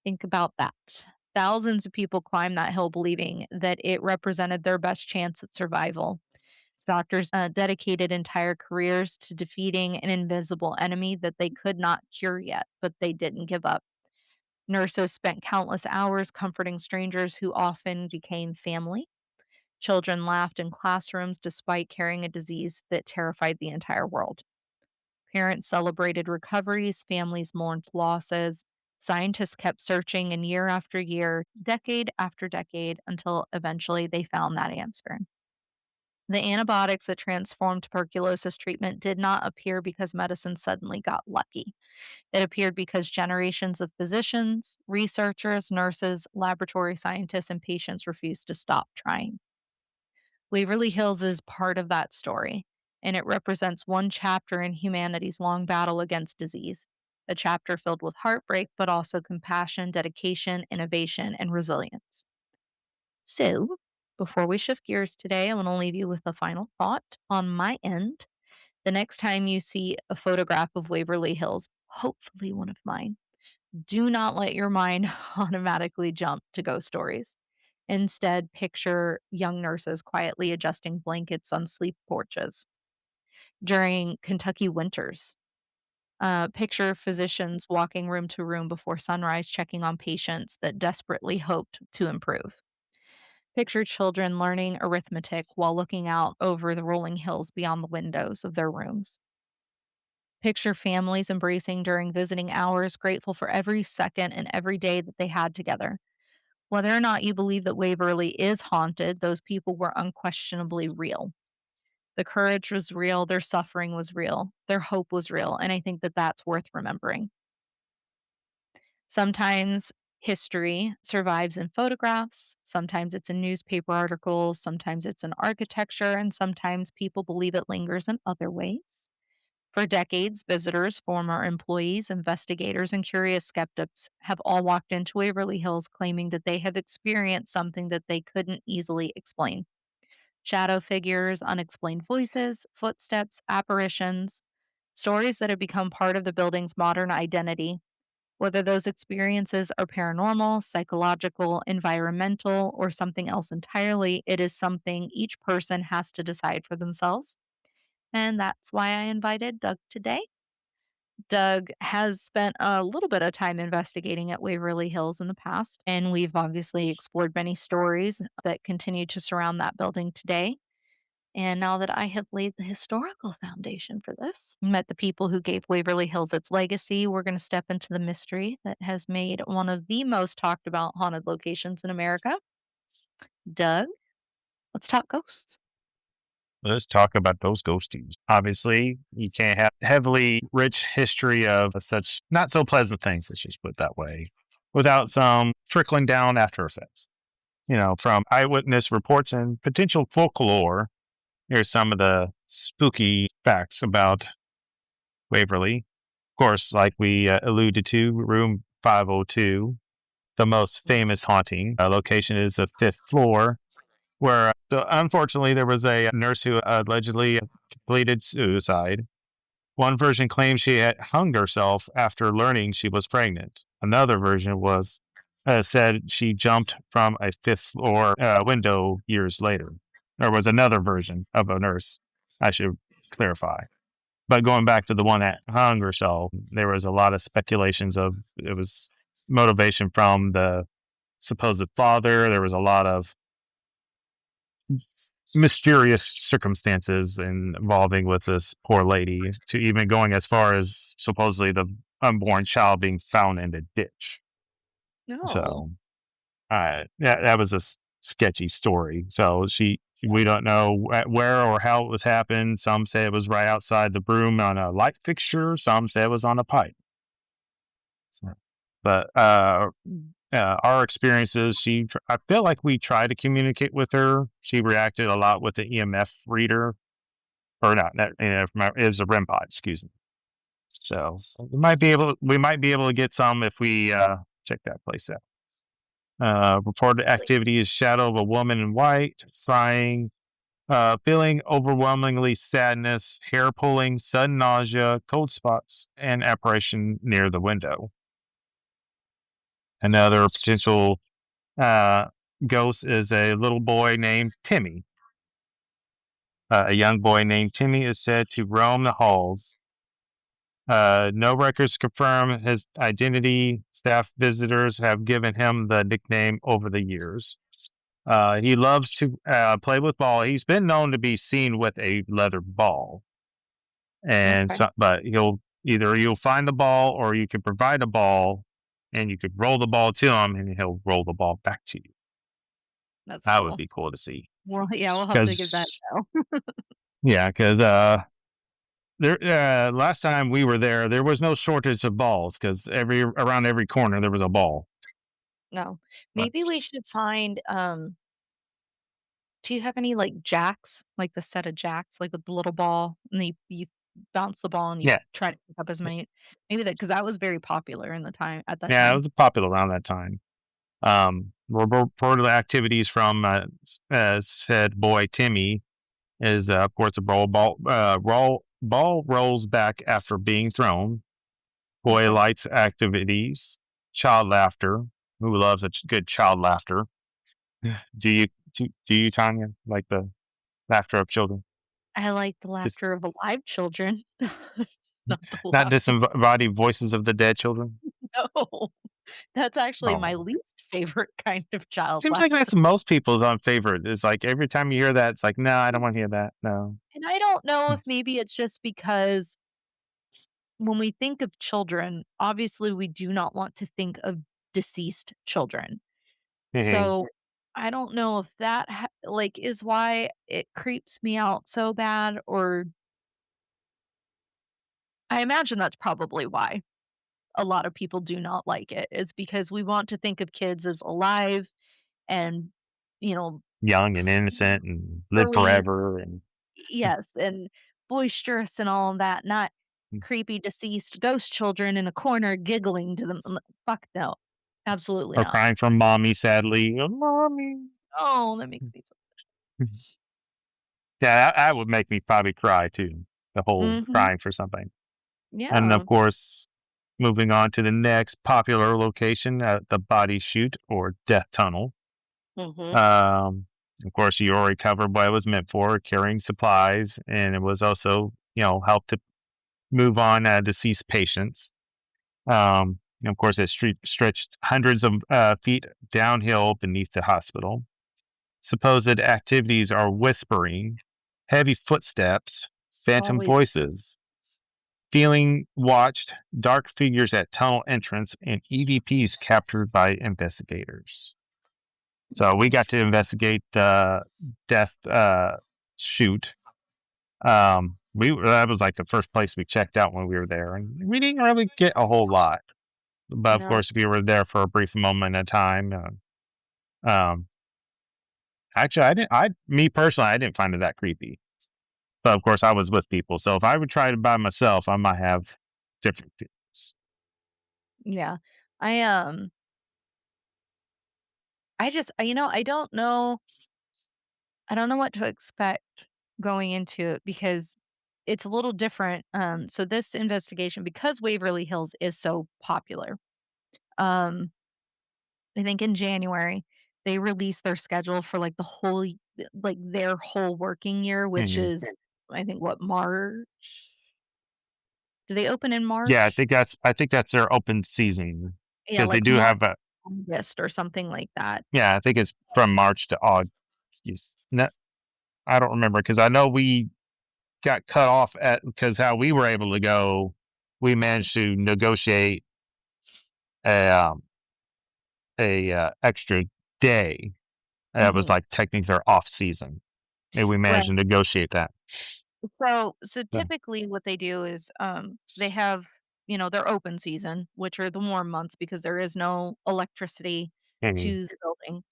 Think about that. Thousands of people climbed that hill believing that it represented their best chance at survival. Doctors dedicated entire careers to defeating an invisible enemy that they could not cure yet, but they didn't give up. Nurses spent countless hours comforting strangers who often became family. Children laughed in classrooms despite carrying a disease that terrified the entire world. Parents celebrated recoveries, families mourned losses. Scientists kept searching, and year after year, decade after decade, until eventually they found that answer. The antibiotics that transformed tuberculosis treatment did not appear because medicine suddenly got lucky. It appeared because generations of physicians, researchers, nurses, laboratory scientists, and patients refused to stop trying. Waverly Hills is part of that story, and it represents one chapter in humanity's long battle against disease, a chapter filled with heartbreak, but also compassion, dedication, innovation, and resilience. So, before we shift gears today, I want to leave you with a final thought on my end. The next time you see a photograph of Waverly Hills, hopefully one of mine, do not let your mind automatically jump to ghost stories. Instead, picture young nurses quietly adjusting blankets on sleep porches during Kentucky winters. Picture physicians walking room to room before sunrise, checking on patients that desperately hoped to improve. Picture children learning arithmetic while looking out over the rolling hills beyond the windows of their rooms. Picture families embracing during visiting hours, grateful for every second and every day that they had together. Whether or not you believe that Waverly is haunted, those people were unquestionably real. The courage was real, their suffering was real, their hope was real, and I think that that's worth remembering. Sometimes history survives in photographs, sometimes it's in newspaper articles, sometimes it's in architecture, and sometimes people believe it lingers in other ways. For decades, visitors, former employees, investigators, and curious skeptics have all walked into Waverly Hills claiming that they have experienced something that they couldn't easily explain. Shadow figures, unexplained voices, footsteps, apparitions, stories that have become part of the building's modern identity. Whether those experiences are paranormal, psychological, environmental, or something else entirely, it is something each person has to decide for themselves. And that's why I invited Doug today. Doug has spent a little bit of time investigating at Waverly Hills in the past, and we've obviously explored many stories that continue to surround that building today. And now that I have laid the historical foundation for this, met the people who gave Waverly Hills its legacy, we're going to step into the mystery that has made one of the most talked about haunted locations in America. Doug, let's talk ghosts. Let's talk about those ghosties. Obviously, you can't have heavily rich history of such not so pleasant things, let's just put it that way, without some trickling down after effects. From eyewitness reports and potential folklore, here's some of the spooky facts about Waverly. Of course, like we alluded to, room 502, the most famous haunting location is the fifth floor, where so unfortunately there was a nurse who allegedly completed suicide. One version claims she had hung herself after learning she was pregnant. Another version was said she jumped from a fifth floor window years later. There was another version of a nurse, I should clarify. But going back to the one that hung herself, there was a lot of speculations of it was motivation from the supposed father. There was a lot of mysterious circumstances involving with this poor lady, to even going as far as supposedly the unborn child being found in the ditch. No. So, that was a sketchy story. So we don't know where or how it was happened. Some say it was right outside the room on a light fixture. Some say it was on a pipe. So, but our experiences, I feel like we tried to communicate with her. She reacted a lot with the EMF reader, or not EMF, it was a REM pod, excuse me. So we might be able to get some if we check that place out. Reported activity is shadow of a woman in white, crying, feeling overwhelmingly sadness, hair pulling, sudden nausea, cold spots, and apparition near the window. Another potential uh, ghost is a little boy named Timmy. A young boy named Timmy is said to roam the halls. No records confirm his identity. Staff visitors have given him the nickname over the years. He loves to play with ball. He's been known to be seen with a leather ball, and Okay. so, but you'll find the ball, or you can provide a ball, and you could roll the ball to him, and he'll roll the ball back to you. That's That would cool. be cool to see. Well, yeah, we'll have to give that Because a go. yeah, because there last time we were there, there was no shortage of balls because around every corner there was a ball. No. But Maybe we should find, do you have any, like, jacks? Like, the set of jacks, like, with the little ball, and then you bounce the ball and you yeah, try to pick up as many maybe that because that was very popular in the time at that yeah, it time. was popular around that time. Reported activities from said boy Timmy is of course a ball rolls back after being thrown. Boy Okay. lights activities, child laughter. Who loves a good child laughter? Do you do you, Tanya, like the laughter of children? I like the Just laughter of alive children, not the not laughter. disembodied voices of the dead children. No. That's actually my Oh, least favorite kind of child seems like laughter, that's most people's favorite. It's like every time you hear that, it's like, no, I don't want to hear that. No. and I don't know if maybe it's just because when we think of children, obviously, we do not want to think of deceased children. Mhm. So, I don't know if that like, is why it creeps me out so bad, or I imagine that's probably why a lot of people do not like it, is because we want to think of kids as alive and, you know, Young and f innocent and live furry. forever and Yes, and boisterous and all of that, not creepy deceased ghost children in a corner giggling to them. Fuck no. Absolutely or not. crying from mommy sadly. "Oh, mommy." Oh, that makes me so Yeah, that would make me probably cry too. The whole mhm. crying for something. And of Yeah. course, moving on to the next popular location, the body chute or death tunnel. Mhm. Um, of course, you already covered what it was meant for, carrying supplies, and it was also, help to move on deceased patients. And of course, it stretched hundreds of feet downhill beneath the hospital. Supposed activities are whispering, heavy footsteps, phantom Always voices, feeling watched, dark figures at tunnel entrance, and EVPs captured by investigators. So we got to investigate the death shoot. That was like the first place we checked out when we were there, and we didn't really get a whole lot. But of no. course, we were there for a brief moment in time. Um, actually, me personally, I didn't find it that creepy. But of course, I was with people, so if I would try it by myself, I might have different feelings. Yeah. I, I just I don't know. I don't know what to expect going into it because it's a little different. So this investigation, because Waverly Hills is so popular, um, I think in January they released their schedule for like like their whole working year, which Mhm. is I think what March. Do they open in Yeah, March? I think that's their open season Yeah, because they like do March, have a August, or something like that. yeah, I think it's from March to August. No, I don't remember because I know we got cut off at because how we were able to go, we managed to negotiate a, extra day. That was, Mhm. like, technically their off season, and we Right. managed to negotiate that. So Yeah. typically what they do is, they have, their open season, which are the warm months because there is no electricity Mhm. to the building.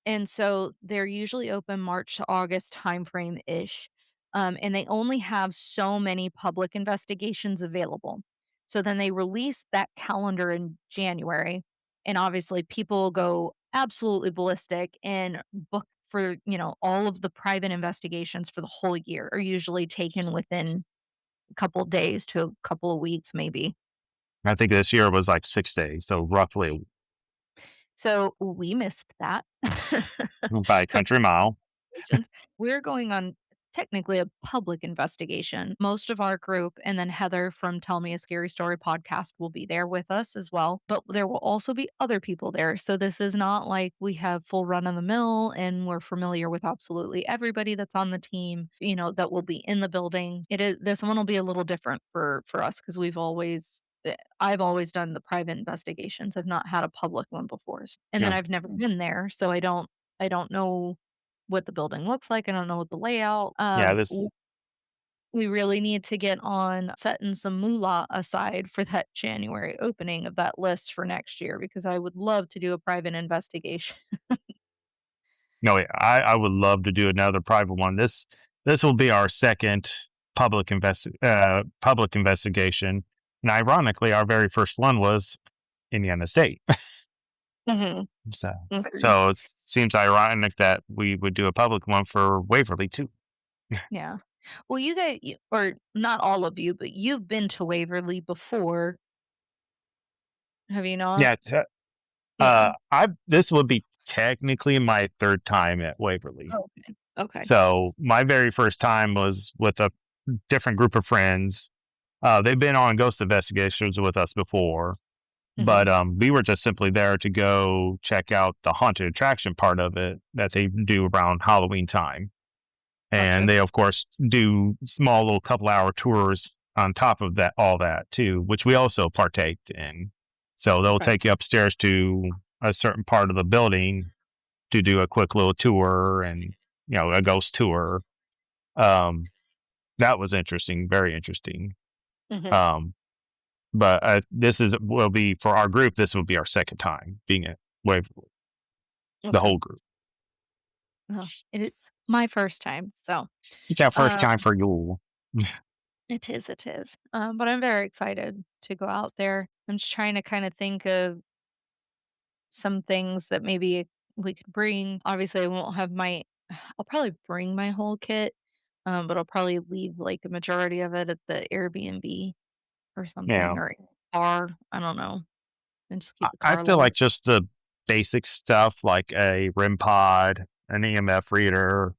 And so they're usually open March to August timeframe-ish, and they only have so many public investigations available. So then they release that calendar in January, and obviously people go absolutely ballistic and book for, all of the private investigations for the whole year are usually taken within a couple days to a couple of weeks, maybe. I think this year was, like, 6 days, so roughly So we missed that. by a country mile. Investigations. We're going on technically a public investigation. Most of our group, and then Heather from Tell Me a Scary Story podcast will be there with us as well. But there will also be other people there. So this is not like we have full run of the mill and we're familiar with absolutely everybody that's on the team, that will be in the building. It is this one will be a little different for us because I've always done the private investigations. I've not had a public one before. And then Yeah. I've never been there, so I don't know what the building looks like. I don't know what the layout. Yeah, We really need to get on setting some moolah aside for that January opening of that list for next year because I would love to do a private investigation. no, yeah, I would love to do another private one. This will be our 2nd public investigation, and ironically, our very first one was Indiana State. Mhm. So Okay. so it seems ironic that we would do a public one for Waverly too. Yeah. Well, or not all of you, but you've been to Waverly before, have you not? Yeah, Yeah. I this would be technically my 3rd time at Waverly. Okay. Okay. So, my very first time was with a different group of friends. They've been on ghost investigations with us before, but, Mhm. we were just simply there to go check out the haunted attraction part of it that they do around Halloween time. And Gotcha. they, of course, do small little couple-hour tours on top of that all that too, which we also partaked in. So, they'll Right. take you upstairs to a certain part of the building to do a quick little tour and, a ghost tour. Um, that was interesting, very interesting. Mhm. Um, but, this is will be for our group, this will be our 2nd time being at Waverly, the Okay. whole group. Well, it is my first time, so, It's our first um time for you. it is, but I'm very excited to go out there. I'm just trying to kinda think of some things that maybe we could bring. Obviously, I won't have my I'll probably bring my whole kit, but I'll probably leave, like, a majority of it at the Airbnb or Yeah. something, or car, I don't know, and just I keep the I car feel low. like just the basic stuff like a REM pod, an EMF reader,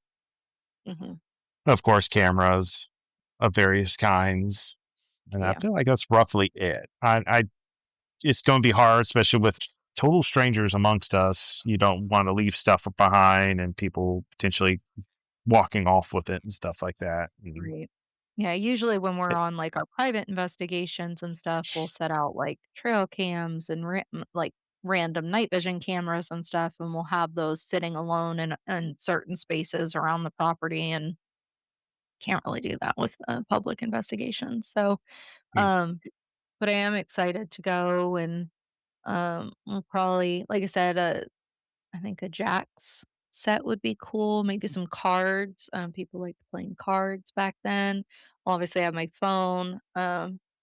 Mhm. of course, cameras of various kinds, and I Yeah. feel like that's roughly it. I it's gonna be hard, especially with total strangers amongst us. You don't wanna leave stuff behind and people potentially walking off with it and stuff like that, and Right. Yeah, usually when we're it on, like, our private investigations and stuff, we'll set out, like, trail cams and like, random night vision cameras and stuff, and we'll have those sitting alone in certain spaces around the property, and can't really do that with a public investigation, so, yeah. um, but I am excited to go, and, we'll probably like I said, I think a jacks set would be cool, maybe some cards, people liked playing cards back then. I'll obviously have my phone,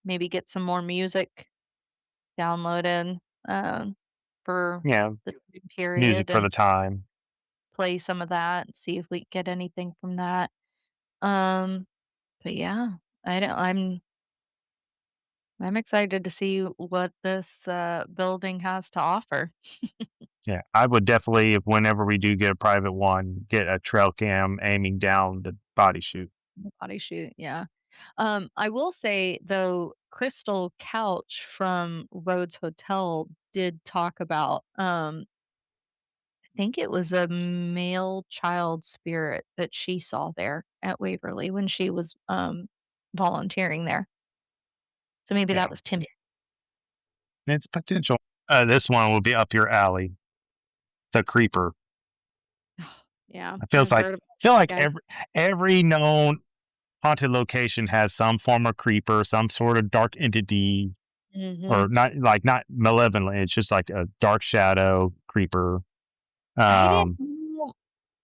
maybe get some more music downloaded, um, for Yeah, the time music period, for and the time. play some of that and see if we get anything from that. Um, but yeah, I don't I'm excited to see what this, building has to offer. Yeah, I would definitely, if whenever we do get a private one, get a trail cam aiming down the body chute. The body shoot, yeah. I will say, though, Crystal Couch from Rhodes Hotel did talk about, I think it was a male child spirit that she saw there at Waverly when she was, volunteering there. So maybe that Yeah, was Tim. it's potential. This one will be up your alley. The creeper. Yeah, It feels I've like heard about feel that like guy. every known haunted location has some form of creeper, some sort of dark entity, or Mhm. not malevolent. It's just like a dark shadow creeper. I didn't Um, know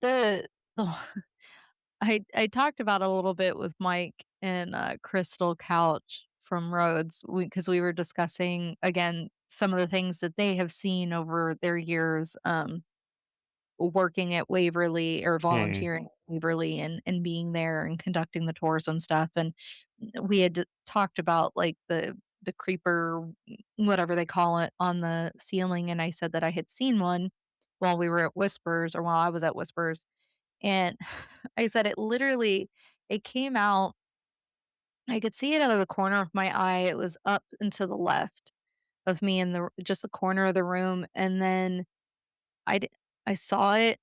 the I talked about it a little bit with Mike and, Crystal Couch from Rhodes, because we were discussing, again, some of the things that they have seen over their years, working at Waverly or yeah, volunteering at Waverly and being there and conducting the tours and stuff, and we had talked about, like, the creeper, whatever they call it, on the ceiling, and I said that I had seen one while we were at Whispers, or while I was at Whispers, and I said it came out. I could see it out of the corner of my eye. It was up and to the left of me in the just the corner of the room, and then I d I saw it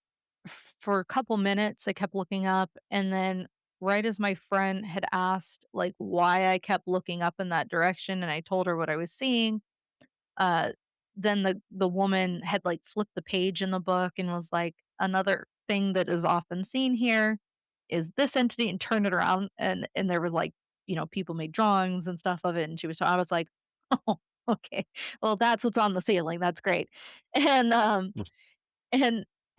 for a couple minutes. I kept looking up, and then right as my friend had asked, like, why I kept looking up in that direction, and I told her what I was seeing, uh, then the woman had, like, flipped the page in the book and was like, "Another thing that is often seen here is this entity," and turned it around, and there was, like, people made drawings and stuff of it, and I was like, "Oh, okay. Well, that's what's on the ceiling, that's great." And,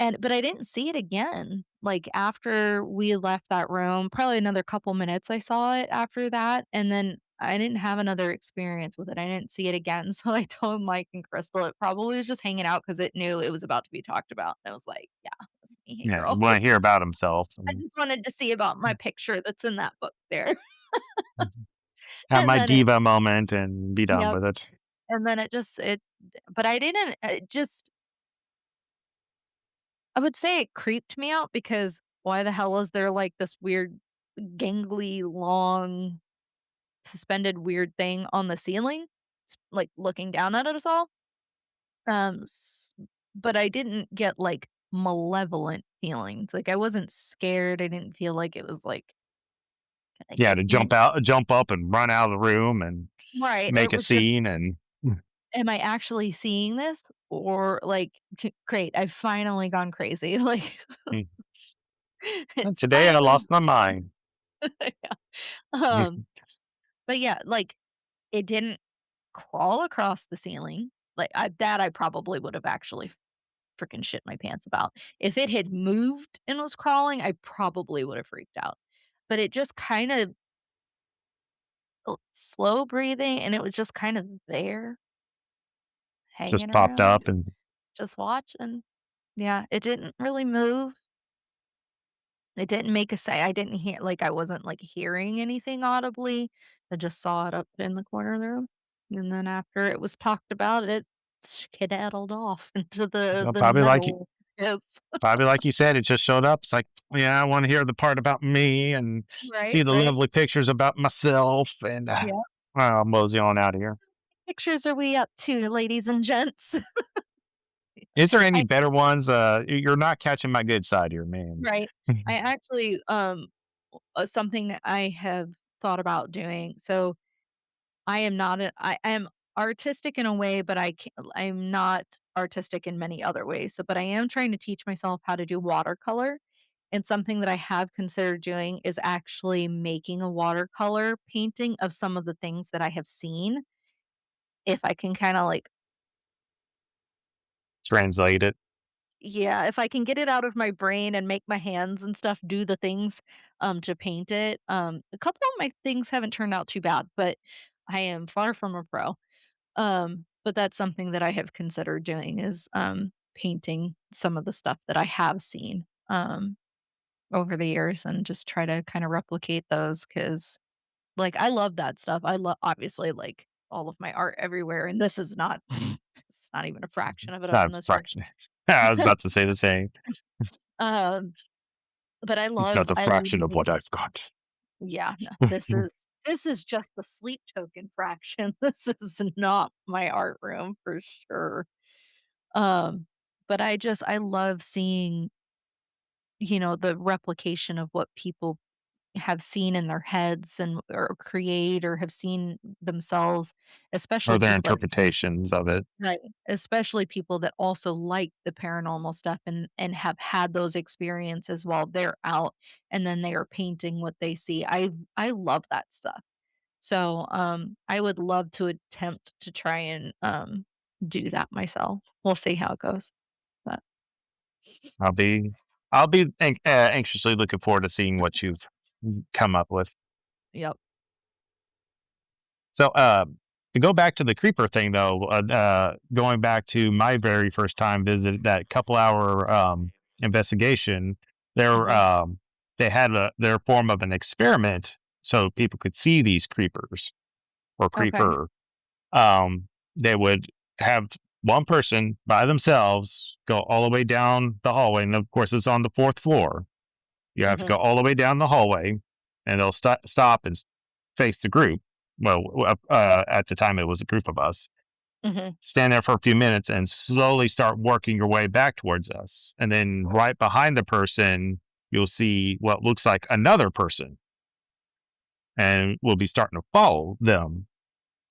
and but I didn't see it again. Like, after we left that room, probably another couple minutes I saw it after that, and then I didn't have another experience with it. I didn't see it again, so I told Mike and Crystal it probably was just hanging out because it knew it was about to be talked about, and I was like, "Yeah, that's me, hey, yeah. girl." Want to hear about himself? I just wanted to see about my picture that's in that book there. Have And my then it diva moment and be done Yep, with it. and then it but I didn't it just I would say it creeped me out because why the hell is there, like, this weird gangly, long, suspended weird thing on the ceiling? It's, like, looking down at us all? S but I didn't get, like, malevolent feelings, like, I wasn't scared, I didn't feel like it was, like, gonna Yeah, get to me. jump up and run out of the room and Right, it make a was just, scene and "Am I actually seeing this?" Or, like, "Great, I've finally gone crazy," like, "It's today I finally." lost my mind. Yeah, um, but yeah, like, it didn't crawl across the ceiling, like, I probably would have actually freaking shit my pants about. If it had moved and was crawling, I probably would have freaked out. But it just kind of slow breathing, and it was just kind of there, Just hanging popped around, up and just watching. Yeah, it didn't really move. It didn't make a say. I didn't hear, like, I wasn't, like, hearing anything audibly. I just saw it up in the corner of the room. And then after it was talked about, it skedaddled off into so the nether. Yes. probably like you said, it just showed up. It's like, yeah, I want to hear the part about me and Right, see the right. lovely pictures about myself and Yeah. I'll mosey on out of here. Pictures are we up to, ladies and gents? Is there any I better ones? You're not catching my good side here, man. Right. I actually, something I have thought about doing. So I am artistic in a way, but I'm not artistic in many other ways. So, but I am trying to teach myself how to do watercolor. And something that I have considered doing is actually making a watercolor painting of some of the things that I have seen. If I can kind of like Translate it. Yeah, if I can get it out of my brain and make my hands and stuff do the things, to paint it. A couple of my things haven't turned out too bad, but I am far from a pro. But that's something that I have considered doing is, painting some of the stuff that I have seen, over the years and just try to kinda replicate those because, like, I love that stuff. I love obviously, like, all of my art everywhere, and this is not it's not even a fraction of it It's up not in a this room. fraction. I was about to say the same. Um, but It's not a I fraction of love what I've got. yeah, no, this is just the sleep token fraction. This is not my art room for sure. Um, but I love seeing, the replication of what people have seen in their heads and or create or have seen themselves, Or especially their people that interpretations of it. right, especially people that also like the paranormal stuff and have had those experiences while they're out, and then they are painting what they see. I love that stuff. So, I would love to attempt to try and, do that myself. We'll see how it goes, but I'll be anxiously looking forward to seeing what you've come up with. yep. So, to go back to the creeper thing, though, going back to my very first time visit, that couple hour investigation, there Mhm. they had their form of an experiment so people could see these creepers or Okay. creeper. They would have one person by themselves go all the way down the hallway, and of course, it's on the fourth floor. You have to Mhm. go all the way down the hallway, and they'll stop and face the group. Well, at the time, it was a group of us. Mhm. Stand there for a few minutes and slowly start working your way back towards us. And then right behind the person, you'll see what looks like another person, and we'll be starting to follow them.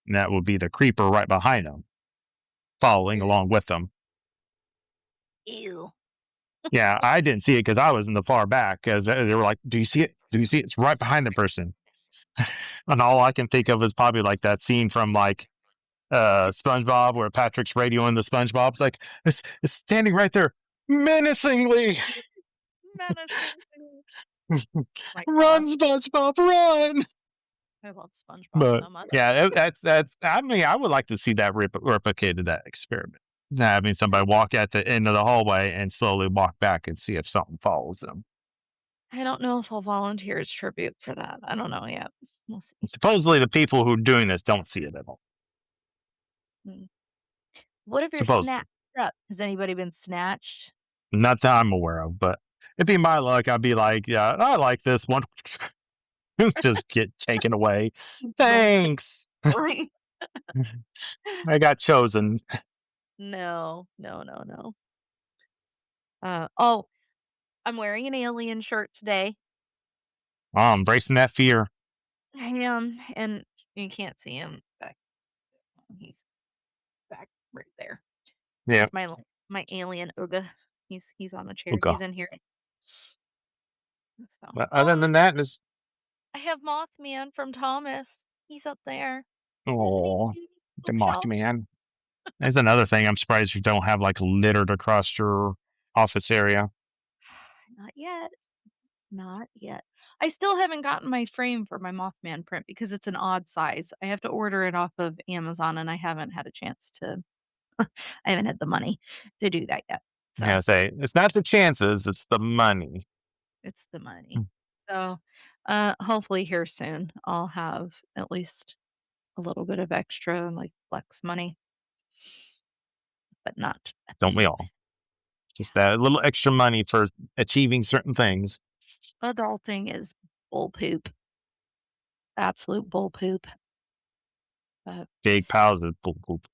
And that will be the creeper right behind them, following Ugh. along with them. Ew. Yeah, I didn't see it because I was in the far back. Because they were like, "Do you see it? Do you see it? It's right behind the person." And all I can think of is probably like that scene from like SpongeBob where Patrick's radioing the SpongeBob. It's like it's standing right there menacingly. Menacing. My Run, gosh. SpongeBob, run! I love SpongeBob But so much. yeah, that's. I mean, I would like to see that replicated that experiment. Having somebody walk at the end of the hallway and slowly walk back and see if something follows them. I don't know if I'll volunteer as tribute for that. I don't know yet. We'll see. Supposedly, the people who are doing this don't see it at all. Mm. What if you're Supposedly, snatched up? Has anybody been snatched? not that I'm aware of, but it'd be my luck. I'd be like, yeah, I like this one. Just get taken away. Boom. Thanks. Right. I got chosen. No, no, no, no. Oh, I'm wearing an alien shirt today. Oh, I'm embracing that fear. I am, and you can't see him back. He's back right there. Yeah. That's my alien Uga. He's on a chair. Okay. He's in here. So, But other oh, than that, it's I have Mothman from Thomas. He's up there. Isn't he oh, cute? the Bookshelf. Mothman. There's another thing. I'm surprised you don't have like littered across your office area. Not yet. Not yet. I still haven't gotten my frame for my Mothman print because it's an odd size. I have to order it off of Amazon, and I haven't had a chance to I haven't had the money to do that yet. Yeah, I So, say it's not the chances, it's the money. it's the money. So, hopefully here soon, I'll have at least a little bit of extra, like, flex money, but not at the Don't we moment. all? Just that little extra money for achieving certain things. Adulting is bull poop, absolute bull poop, but Big piles of poop, poop.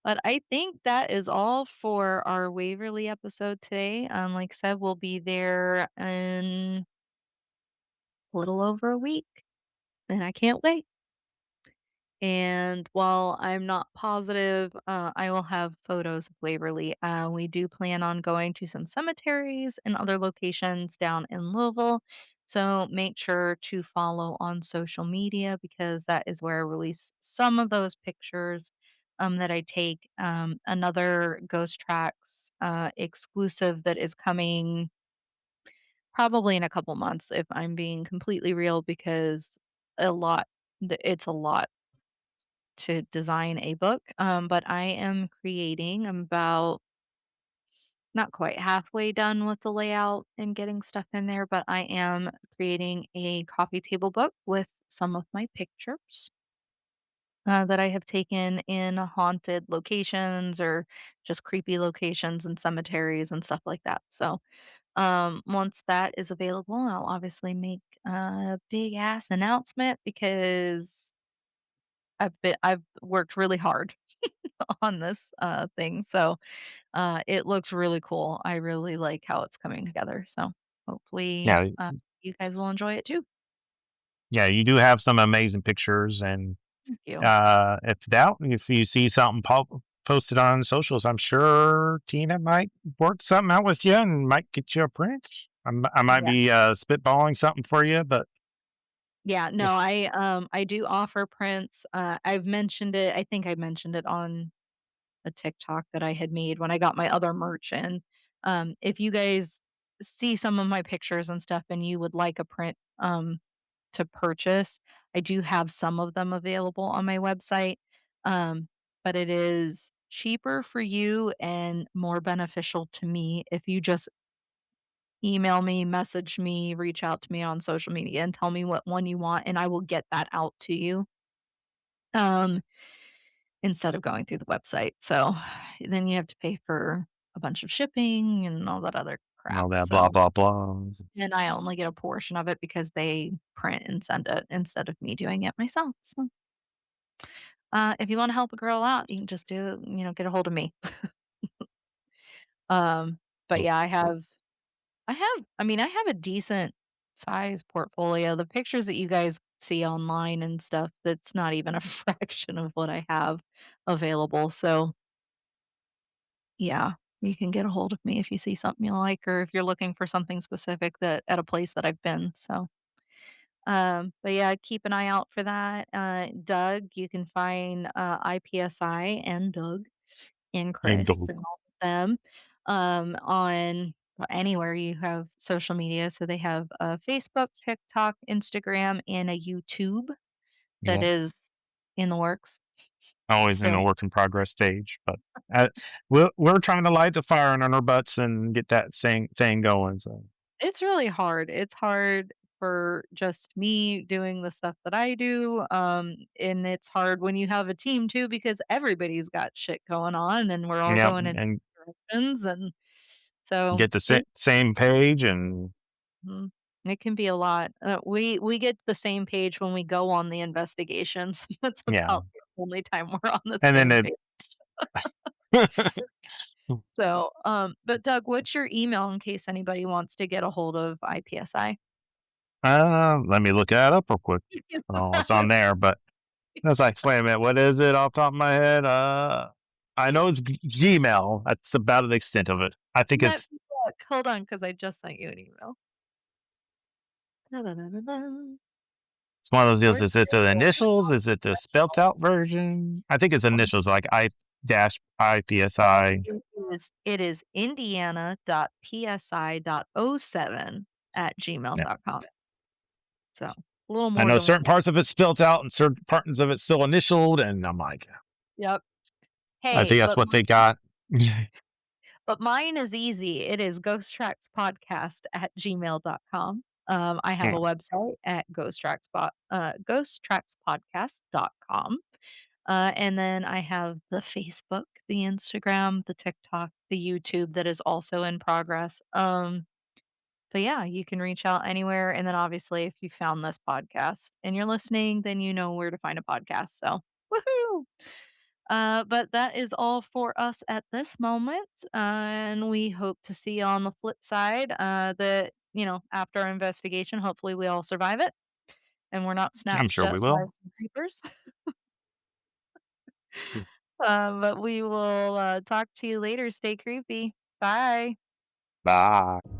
but I think that is all for our Waverly episode today. Like I said, we'll be there in a little over a week, and I can't wait. And while I'm not positive, I will have photos of Waverly. We do plan on going to some cemeteries and other locations down in Louisville. So make sure to follow on social media because that is where I release some of those pictures that I take. Another Ghost Tracks exclusive that is coming probably in a couple months, if I'm being completely real, because a lot, it's a lot to design a book, but I am creating, I'm about not quite halfway done with the layout and getting stuff in there, but I am creating a coffee table book with some of my pictures that I have taken in haunted locations or just creepy locations and cemeteries and stuff like that. So, once that is available, I'll obviously make a big ass announcement because I've worked really hard on this thing. So, it looks really cool. I really like how it's coming together. So, hopefully, Yeah, you guys will enjoy it too. yeah, you do have some amazing pictures, and Thank you. if doubt, if you see something posted on socials, I'm sure Tina might work something out with you and might get you a print. I might Yeah. be spitballing something for you, but Yeah, if no, I do offer prints. I've mentioned it. I think I mentioned it on a TikTok that I had made when I got my other merch in. If you guys see some of my pictures and stuff and you would like a print to purchase, I do have some of them available on my website. Um, but it is cheaper for you and more beneficial to me if you just email me, message me, reach out to me on social media and tell me what one you want, and I will get that out to you, um, instead of going through the website. So, then you have to pay for a bunch of shipping and all that other crap, all that blah so blah blah. and I only get a portion of it because they print and send it instead of me doing it myself, so, if you wanna help a girl out, you can just get a hold of me. Um, but yeah, I have a decent size portfolio. The pictures that you guys see online and stuff, that's not even a fraction of what I have available. So, yeah, you can get a hold of me if you see something you like or if you're looking for something specific that at a place that I've been. So, but yeah, keep an eye out for that. Doug, you can find I-PSI and Doug and And Chris go, and all of them, on anywhere you have social media. So they have a Facebook, TikTok, Instagram, and a YouTube that yeah, is in the works always in a still. work in progress stage, but uh, we're trying to light the fire in our butts and get that thing going. So It's really hard. It's hard for just me doing the stuff that I do. And it's hard when you have a team too because everybody's got shit going on and we're all yeah, going in and directions. And so get the same page and Mhm. It can be a lot. We get the same page when we go on the investigations. That's yeah, about the only time we're on the and then same it. page. So, but Doug, what's your email in case anybody wants to get a hold of IPSI? Let me look that up real quick. Oh, it's on there, but I was like, wait a minute, what is it off the top of my head? I know it's Gmail. That's about the extent of it. I think Let it's me look. Hold on, because I just sent you an email. Da-da-da-da-da. it's one of those deals. Where's Is it the your initials? Is it the spelt out version? I think it's initials like I dash IPSI. it is indiana.psi.07 at Yeah. gmail.com. So a little I more know than one. certain parts of it's spelt out and certain parts of it's still initialed, and I'm like, Yep. I Hey, think that's what they got. but mine is easy. It is ghosttrackspodcast@gmail.com. I have a website at ghosttrackspodcast.com. And then I have the Facebook, the Instagram, the TikTok, the YouTube that is also in progress. But yeah, you can reach out anywhere. And then obviously, if you found this podcast and you're listening, then you know where to find a podcast. So, woohoo! But that is all for us at this moment. And we hope to see you on the flip side. After our investigation, hopefully we all survive it and we're not I'm snatched sure up we by will. some creepers. But we will talk to you later. Stay creepy. Bye. Bye.